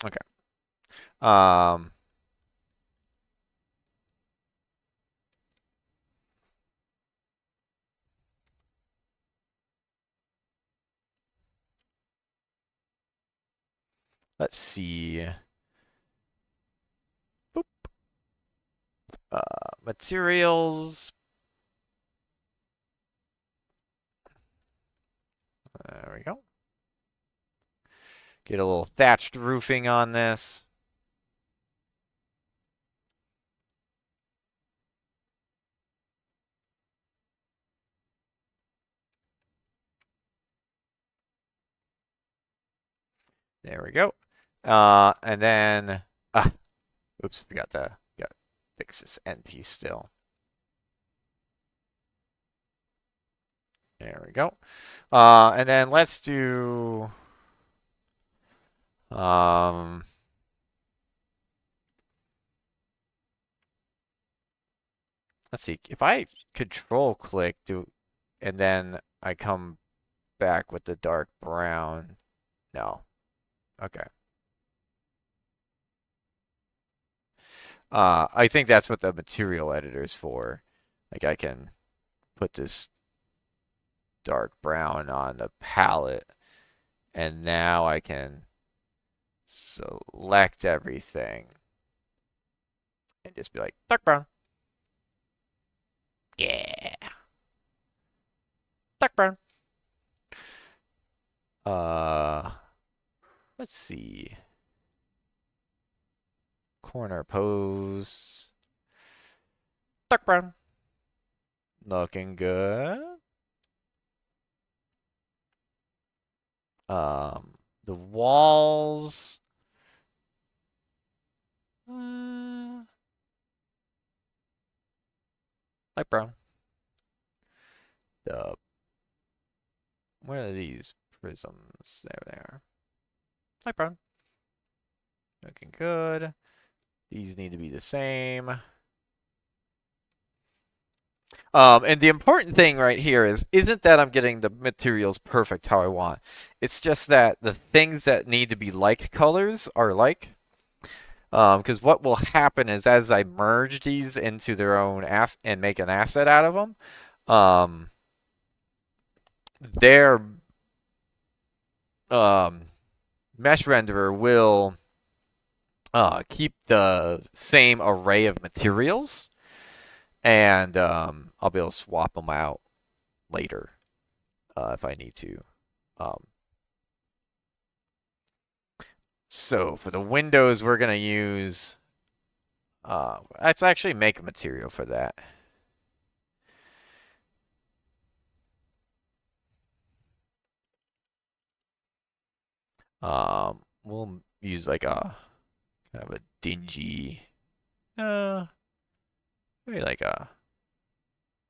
Okay. Um, let's see. Boop. Materials. There we go. Get a little thatched roofing on this. There we go. And then, oops, forgot to fix this end piece still. There we go. And then let's do, um, let's see, if I control click and then I come back with the dark brown. No. Okay. I think that's what the material editor is for. Like I can put this dark brown on the palette, and now I can select everything and just be like, dark brown. Yeah. Dark brown. Uh, let's see. Corner pose. Dark brown. Looking good. The walls. Uh, light brown. The Where are these prisms? There they are. Light brown. Looking good. These need to be the same. And the important thing right here isn't that I'm getting the materials perfect how I want. It's just that the things that need to be like colors are like. Because what will happen is as I merge these into their own ass and make an asset out of them, um, their um, mesh renderer will keep the same array of materials, and I'll be able to swap them out later if I need to. Um, so for the windows, we're gonna use. Let's actually make a material for that. We'll use like a kind of a dingy, uh, maybe like a,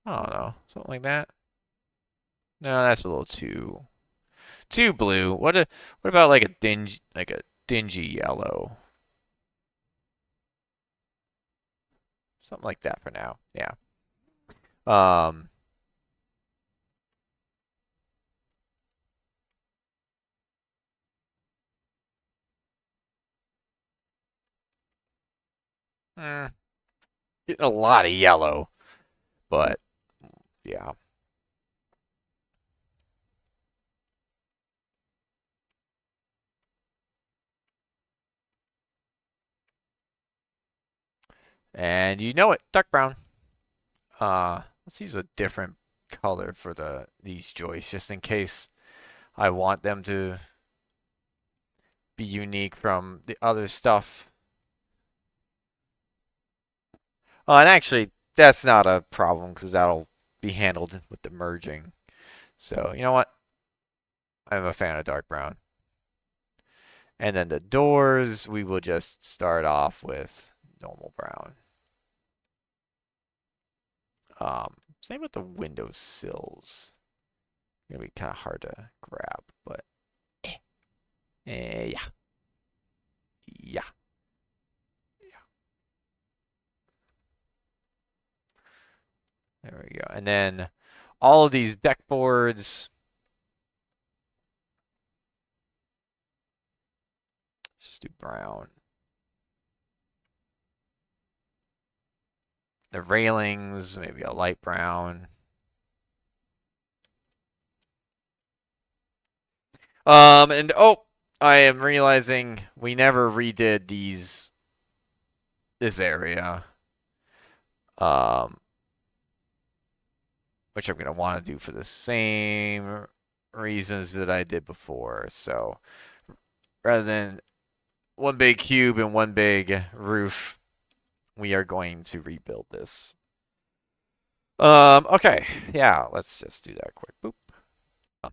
I don't know, something like that. No, that's a little too blue. What about like a dingy yellow, something like that for now. Yeah. Um, eh, Getting a lot of yellow, but yeah. And you know it, dark brown. Let's use a different color for these joists just in case I want them to be unique from the other stuff. And actually, that's not a problem because that'll be handled with the merging. So, you know what? I'm a fan of dark brown. And then the doors, we will just start off with normal brown. Same with the window sills. Gonna be kind of hard to grab, but yeah, yeah, yeah. There we go. And then all of these deck boards, just do brown. The railings, maybe a light brown. And oh, I am realizing we never redid this area. Um, which I'm gonna want to do for the same reasons that I did before. So rather than one big cube and one big roof, we are going to rebuild this. Okay, yeah, let's just do that quick. Boop. Um,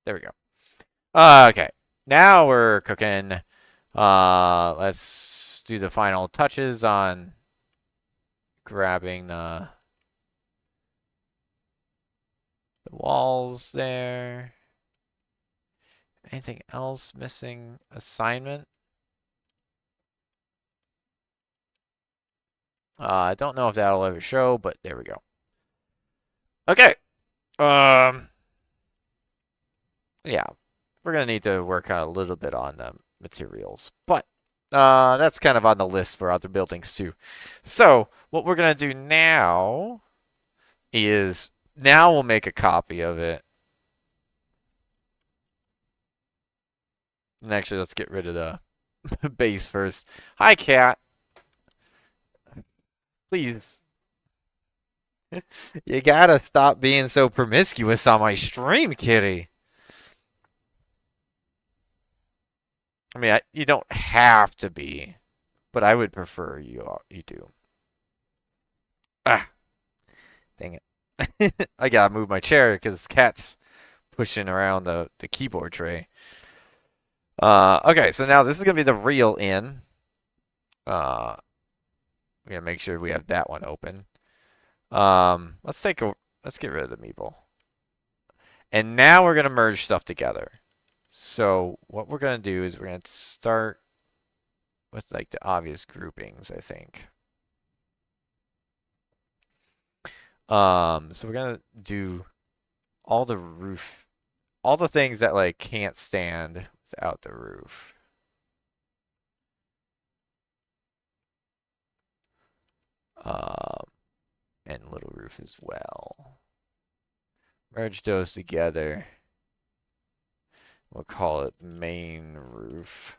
There we go. Okay, now we're cooking. Let's do the final touches on grabbing the walls there. Anything else missing? Assignment? I don't know if that'll ever show, but there we go. Okay. Um, yeah, we're gonna need to work on a little bit on the materials, but that's kind of on the list for other buildings too. So what we're gonna do now is now we'll make a copy of it. And actually, let's get rid of the base first. Hi, cat. Please. You gotta stop being so promiscuous on my stream, kitty. I mean, you don't have to be, but I would prefer you do. Ah, dang it. I gotta move my chair because cat's pushing around the keyboard tray. Okay, so now this is gonna be the real in. Uh, we gotta make sure we have that one open. Let's get rid of the meeple. And now we're gonna merge stuff together. So what we're gonna do is we're gonna start with like the obvious groupings, I think. So we're gonna do all the roof, all the things that like can't stand without the roof. Um, and little roof as well. Merge those together. We'll call it main roof.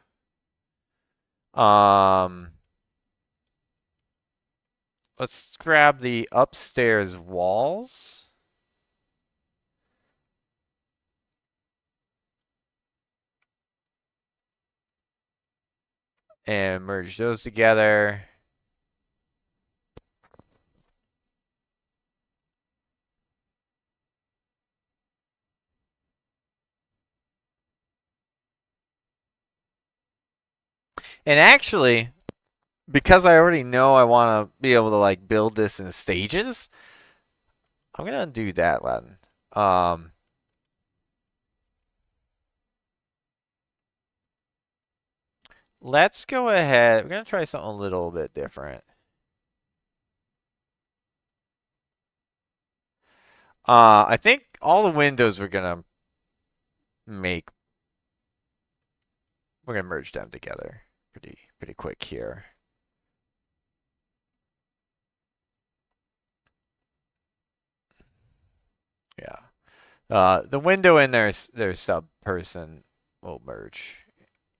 Let's grab the upstairs walls. And merge those together. And actually, because I already know I want to be able to like build this in stages, I'm gonna do that then. Um, let's go ahead. We're gonna try something a little bit different. I think all the windows make we're gonna merge them together pretty quick here. Yeah. The window and their sub person will merge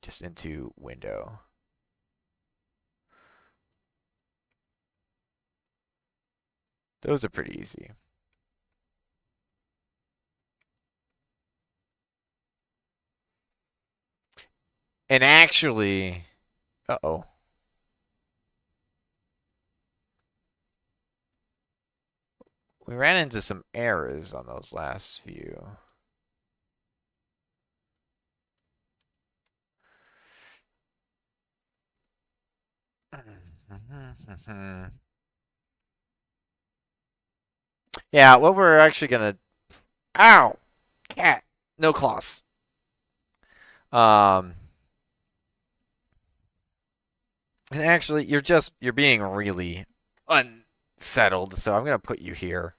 just into window. Those are pretty easy. And actually, uh-oh. We ran into some errors on those last few. Yeah, what we're actually gonna... Ow! Cat! No claws. Um, and actually, you're being really unsettled, so I'm gonna put you here.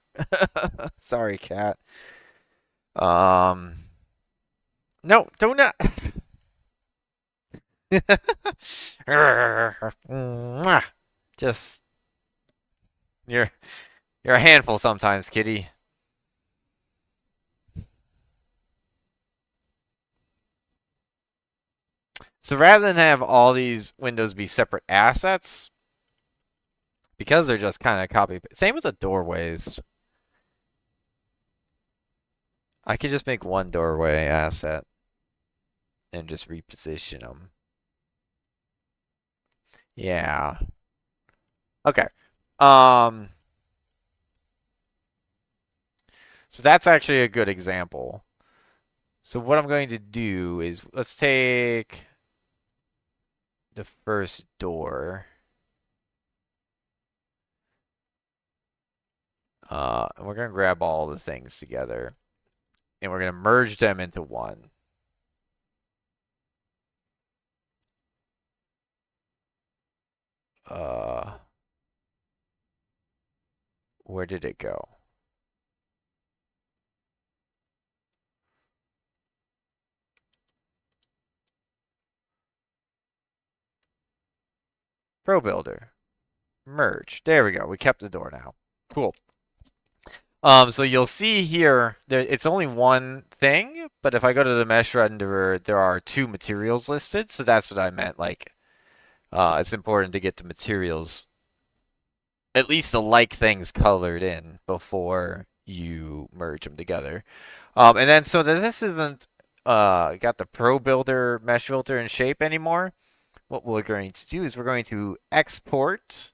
Sorry, cat. Um, no, don't not. Just you're you're a handful sometimes, kitty. So rather than have all these windows be separate assets, because they're just kind of copy. Same with the doorways. I could just make one doorway asset and just reposition them. Yeah. Okay. Um. So that's actually a good example. So what I'm going to do is let's take the first door. And we're going to grab all the things together. And we're going to merge them into one. Where did it go? ProBuilder. Merge. There we go. We kept the door now. Cool. So you'll see here, it's only one thing, but if I go to the mesh renderer, there are two materials listed, so that's what I meant. Like, it's important to get the materials at least like things colored in before you merge them together. And then so that this isn't got the ProBuilder mesh filter in shape anymore. What we're going to do is we're going to export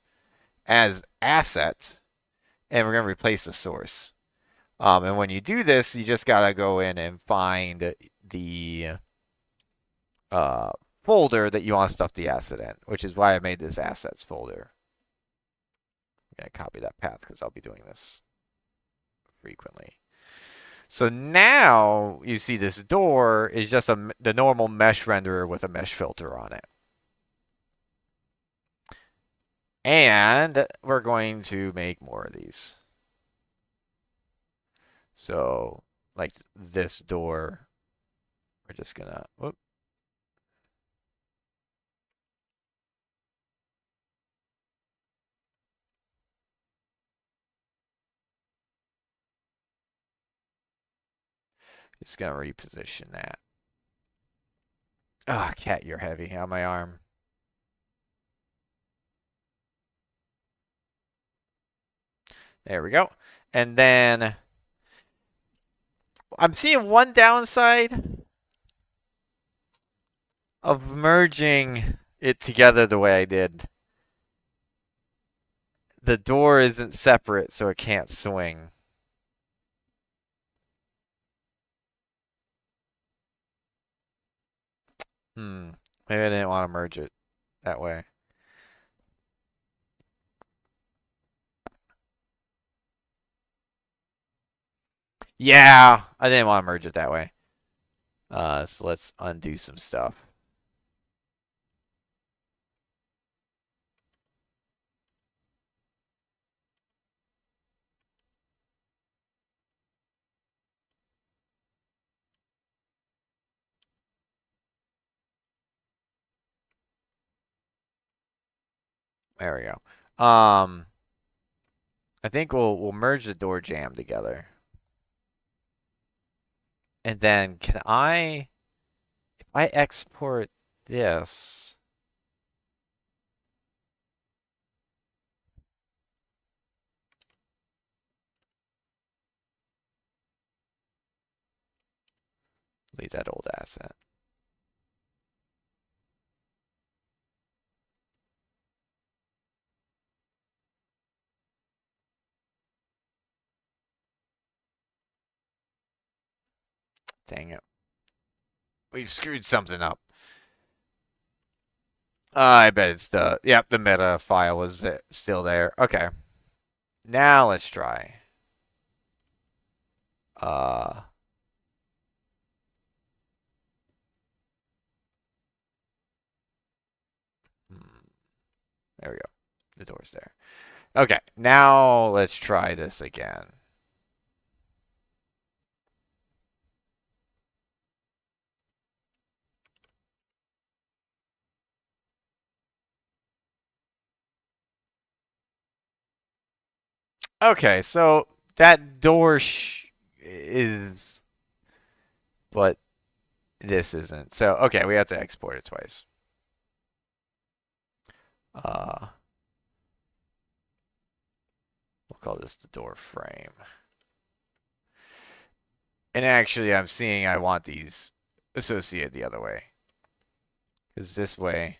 as asset, and we're going to replace the source. And when you do this, you just gotta go in and find the uh, folder that you want to stuff the asset in, which is why I made this assets folder. I'm gonna copy that path because I'll be doing this frequently. So now you see this door is just the normal mesh renderer with a mesh filter on it. And we're going to make more of these. So like this door, we're just gonna, whoop. Just gonna reposition that. Ah, oh, cat, you're heavy on my arm. There we go. And then I'm seeing one downside of merging it together the way I did. The door isn't separate, so it can't swing. Maybe I didn't want to merge it that way. Yeah, I didn't want to merge it that way. So let's undo some stuff. There we go. I think we'll merge the door jamb together. And then if I export this, delete that old asset. Dang it. We've screwed something up. I bet it's the meta file was still there. Okay. Now let's try. Uh, there we go. The door's there. Okay, now let's try this again. Okay, so that door is, but this isn't. So, okay, we have to export it twice. Uh, we'll call this the door frame. And actually, I'm seeing I want these associated the other way. Because this way.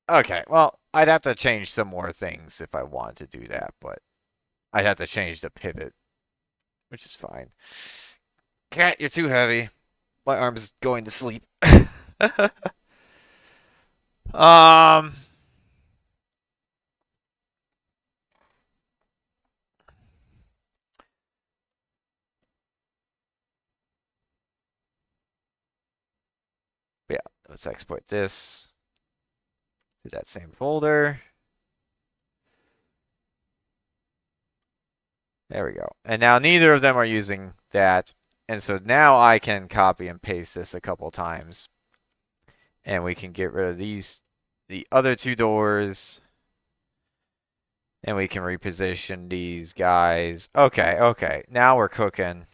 Okay, well, I'd have to change some more things if I want to do that, but I'd have to change the pivot, which is fine. Cat, you're too heavy. My arm's going to sleep. um, yeah, let's export this to that same folder. There we go. And now neither of them are using that. And so now I can copy and paste this a couple times. And we can get rid of the other two doors. And we can reposition these guys. Okay, okay. Now we're cooking.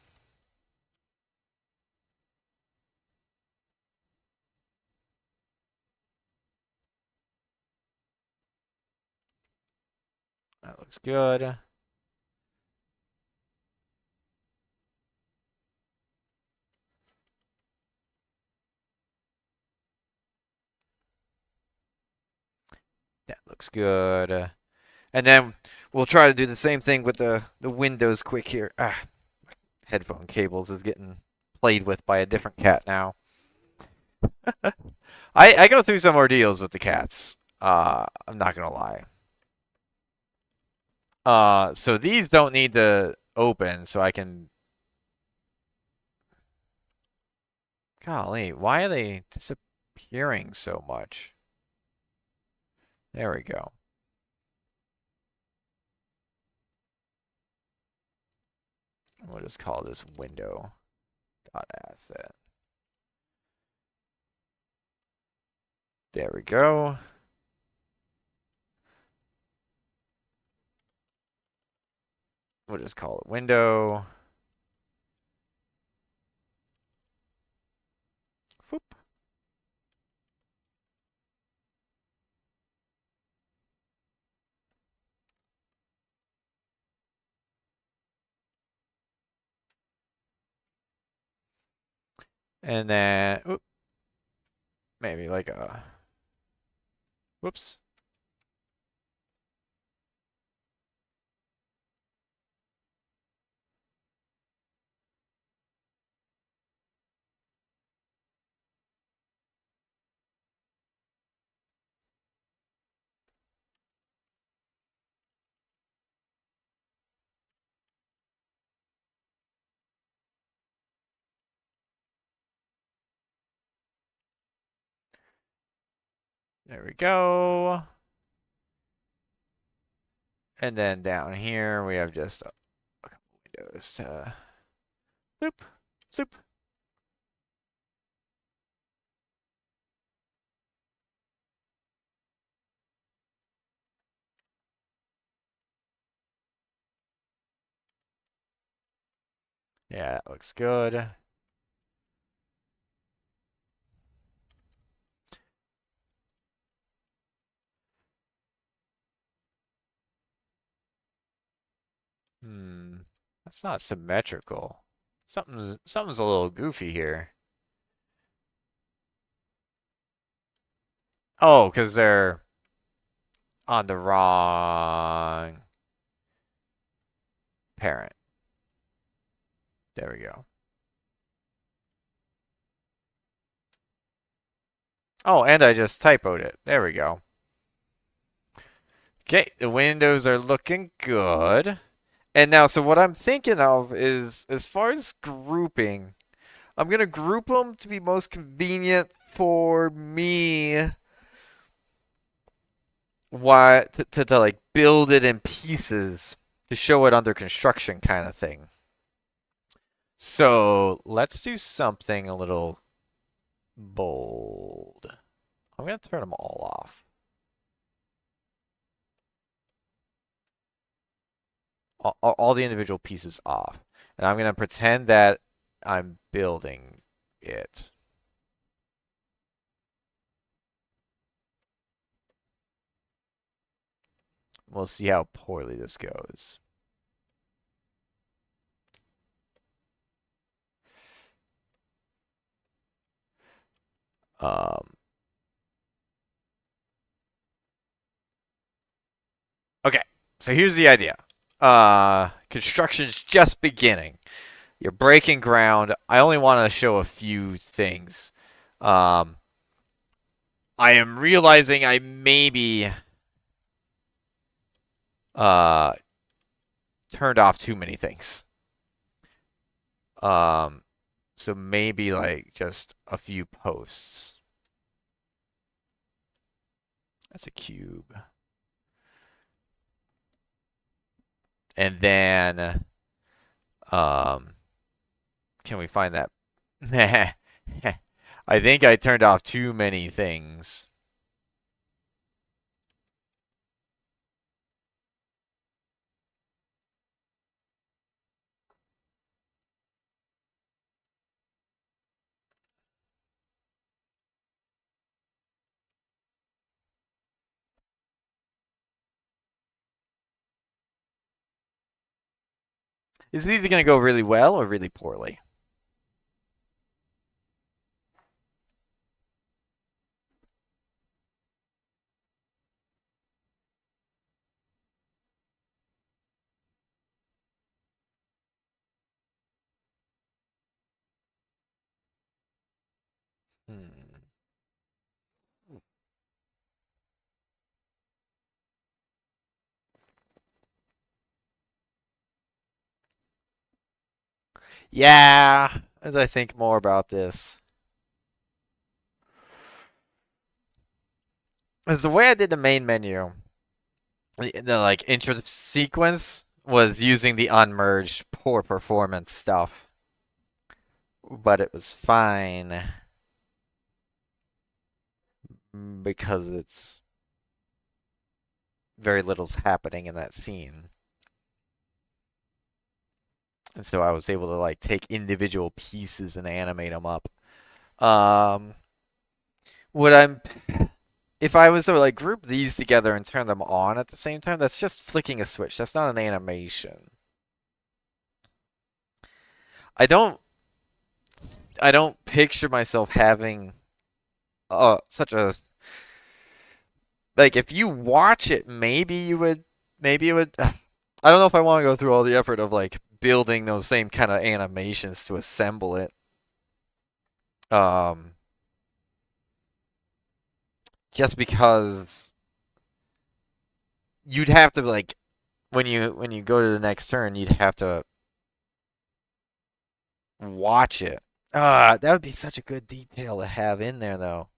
looks good. That looks good. And then we'll try to do the same thing with the windows quick here. Ah, headphone cables is getting played with by a different cat now. I go through some ordeals with the cats. I'm not gonna lie. So these don't need to open, so I can. Golly, why are they disappearing so much? There we go. We'll just call this window dot asset. There we go. We'll just call it window. Whoop. And then, oop, maybe like a, whoops. There we go. And then down here we have just a couple windows. Loop, loop. Yeah, that looks good. That's not symmetrical. Something's a little goofy here. Oh, because they're on the wrong parent. There we go. Oh, and I just typoed it. There we go. Okay, the windows are looking good. And now, so what I'm thinking of is, as far as grouping, I'm gonna group them to be most convenient for me. Why to like build it in pieces to show it under construction kind of thing. So let's do something a little bold. I'm gonna turn them all off. All the individual pieces off. And I'm gonna pretend that I'm building it. We'll see how poorly this goes. Um, okay, so here's the idea. Construction's just beginning. You're breaking ground. I only want to show a few things. Um, I am realizing I maybe uh, turned off too many things. Um, so maybe like just a few posts. That's a cube. And then, um, can we find that? I think I turned off too many things. It's either going to go really well or really poorly. Hmm. Yeah, as I think more about this, as the way I did the main menu, the like intro sequence was using the unmerged poor performance stuff, but it was fine because it's very little's happening in that scene. And so I was able to like take individual pieces and animate them up. Um, what I'm if I was to like group these together and turn them on at the same time, that's just flicking a switch. That's not an animation. I don't I don't picture myself having such a like if you watch it, maybe it would I don't know if I want to go through all the effort of like building those same kind of animations to assemble it. Um, just because you'd have to like when you go to the next turn, you'd have to watch it. That would be such a good detail to have in there though.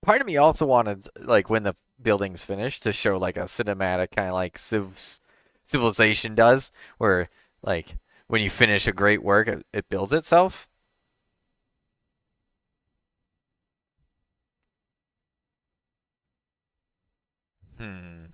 Part of me also wanted like when the building's finished to show like a cinematic kind of like civilization does, where like when you finish a great work, it builds itself. Hmm.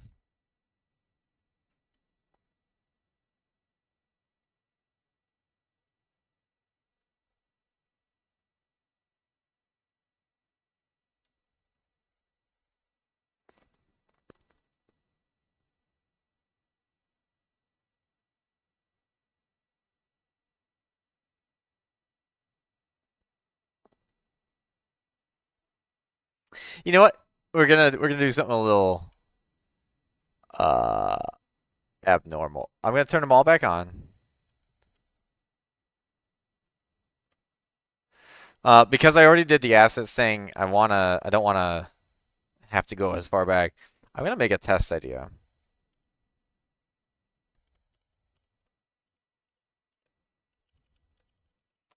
You know what? We're gonna do something a little uh abnormal. I'm gonna turn them all back on. Because I already did the assets thing, I don't wanna have to go as far back. I'm gonna make a test idea.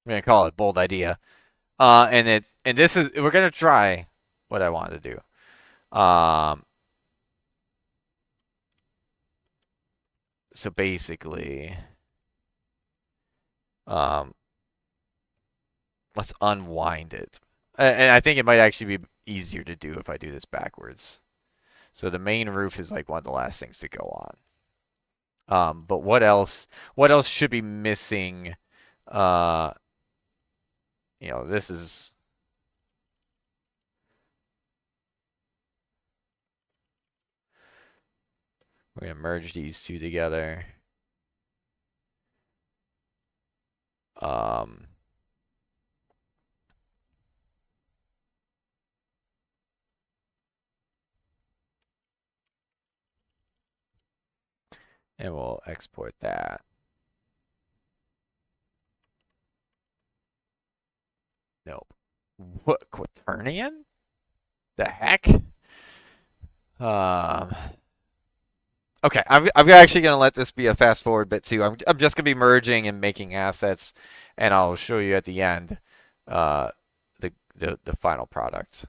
I'm gonna call it bold idea. And this is we're gonna try what I wanted to do. So basically, um, let's unwind it. And I think it might actually be easier to do if I do this backwards. So the main roof is like one of the last things to go on. But what else? What else should be missing? Uh, this is we're gonna merge these two together. Um, and we'll export that. Nope. What Quaternion? The heck? Um. Okay, I'm actually gonna let this be a fast forward bit too. I'm just gonna be merging and making assets, and I'll show you at the end, uh, the final product.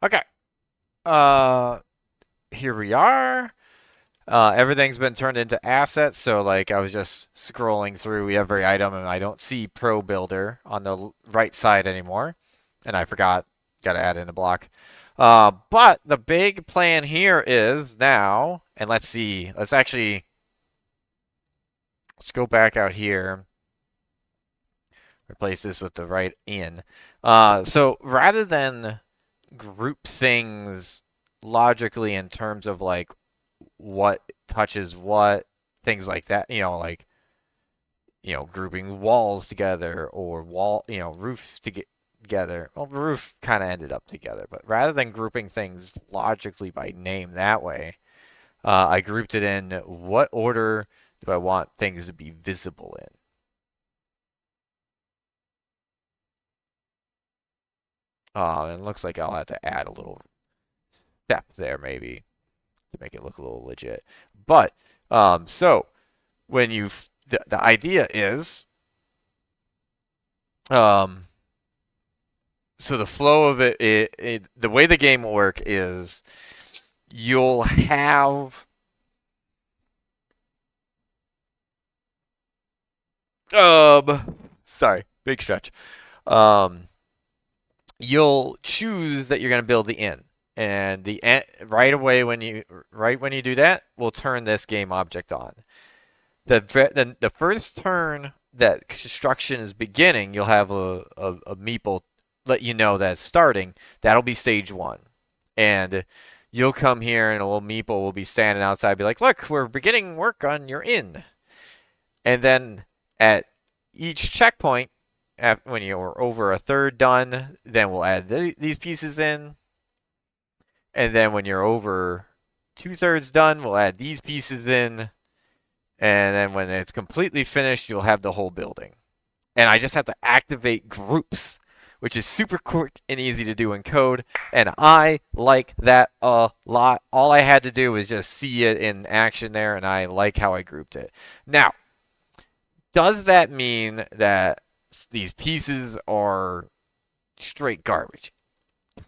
Okay. Uh, Here we are. Everything's been turned into assets, so like I was just scrolling through every item and I don't see ProBuilder on the right side anymore. And I forgot, gotta add in a block. But the big plan here is now, and let's see, let's go back out here, replace this with the right in. So rather than group things logically in terms of like what touches what, things like that, like, grouping walls together or roofs together. Well, the roof kind of ended up together, but rather than grouping things logically by name that way, I grouped it in what order do I want things to be visible in. And it looks like I'll have to add a little step there maybe to make it look a little legit. But so when you the idea is um, so the flow of the way the game will work is you'll have sorry, big stretch. Um, you'll choose that you're going to build the inn, and right away when you do that, we'll turn this game object on. The first turn that construction is beginning, you'll have a meeple let you know that it's starting. That'll be stage one. And you'll come here and a little meeple will be standing outside, be like, look, we're beginning work on your inn. And then at each checkpoint, when you're over a third done, then we'll add these pieces in. And then when you're over 2/3 done, we'll add these pieces in. And then when it's completely finished, you'll have the whole building. And I just have to activate groups, which is super quick and easy to do in code. And I like that a lot. All I had to do was just see it in action there, and I like how I grouped it. Now, does that mean that these pieces are straight garbage?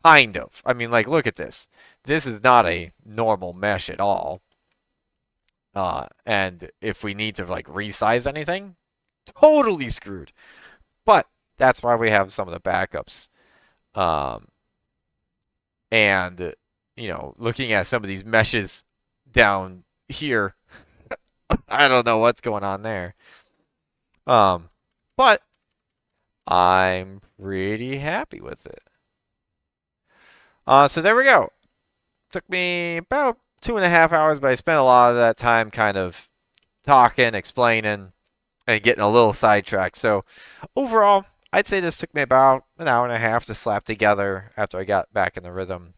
Kind of. I mean, like, look at this. This is not a normal mesh at all. And if we need to like resize anything, totally screwed. But that's why we have some of the backups. Um, and looking at some of these meshes down here, I don't know what's going on there. Um, but I'm pretty happy with it. So there we go. Took me about 2.5 hours, but I spent a lot of that time kind of talking, explaining, and getting a little sidetracked. So overall, I'd say this took me about an hour and a half to slap together after I got back in the rhythm.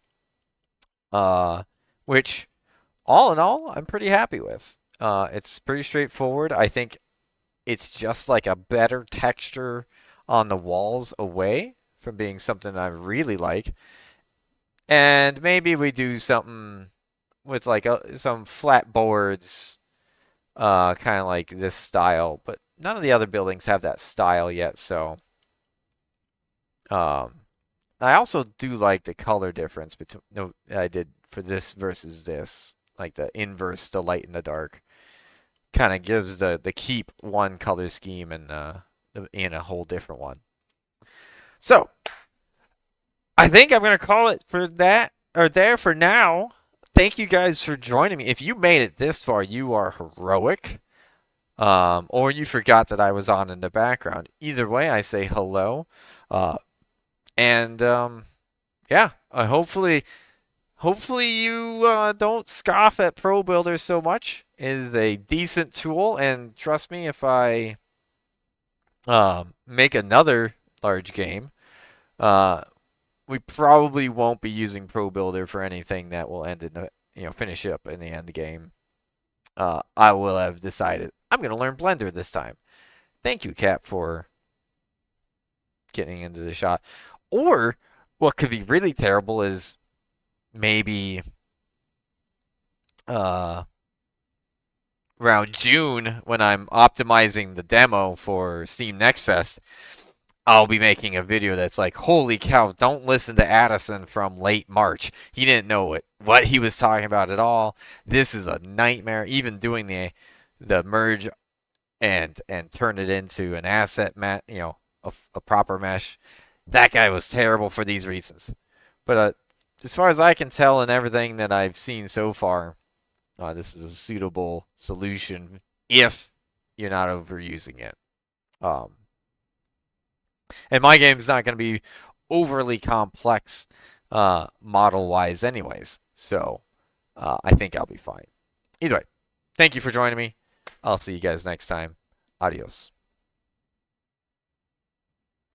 Which all in all, I'm pretty happy with. It's pretty straightforward. I think it's just like a better texture on the walls away from being something I really like. And maybe we do something with like some flat boards, kind of like this style, but none of the other buildings have that style yet, so um, I also do like the color difference between no I did for this versus this, like the inverse, the light and the dark, kind of gives the keep one color scheme and in a whole different one. So I think I'm gonna call it for that or there for now. Thank you guys for joining me. If you made it this far, you are heroic. Or you forgot that I was on in the background. Either way, I say hello. Uh, and yeah, hopefully you don't scoff at ProBuilder so much. It is a decent tool, and trust me, if I make another large game, uh, we probably won't be using ProBuilder for anything that will end in the finish up in the end game. I will have decided I'm going to learn Blender this time. Thank you, Cap, for getting into the shot. Or what could be really terrible is maybe uh, around June when I'm optimizing the demo for Steam Next Fest, I'll be making a video that's like, holy cow, don't listen to Addison from late March. He didn't know what he was talking about at all. This is a nightmare. Even doing the merge and turn it into an asset a proper mesh. That guy was terrible for these reasons. But as far as I can tell and everything that I've seen so far, this is a suitable solution if you're not overusing it. Um, and my game's not going to be overly complex model wise, anyways. So I think I'll be fine. Either way, thank you for joining me. I'll see you guys next time. Adios.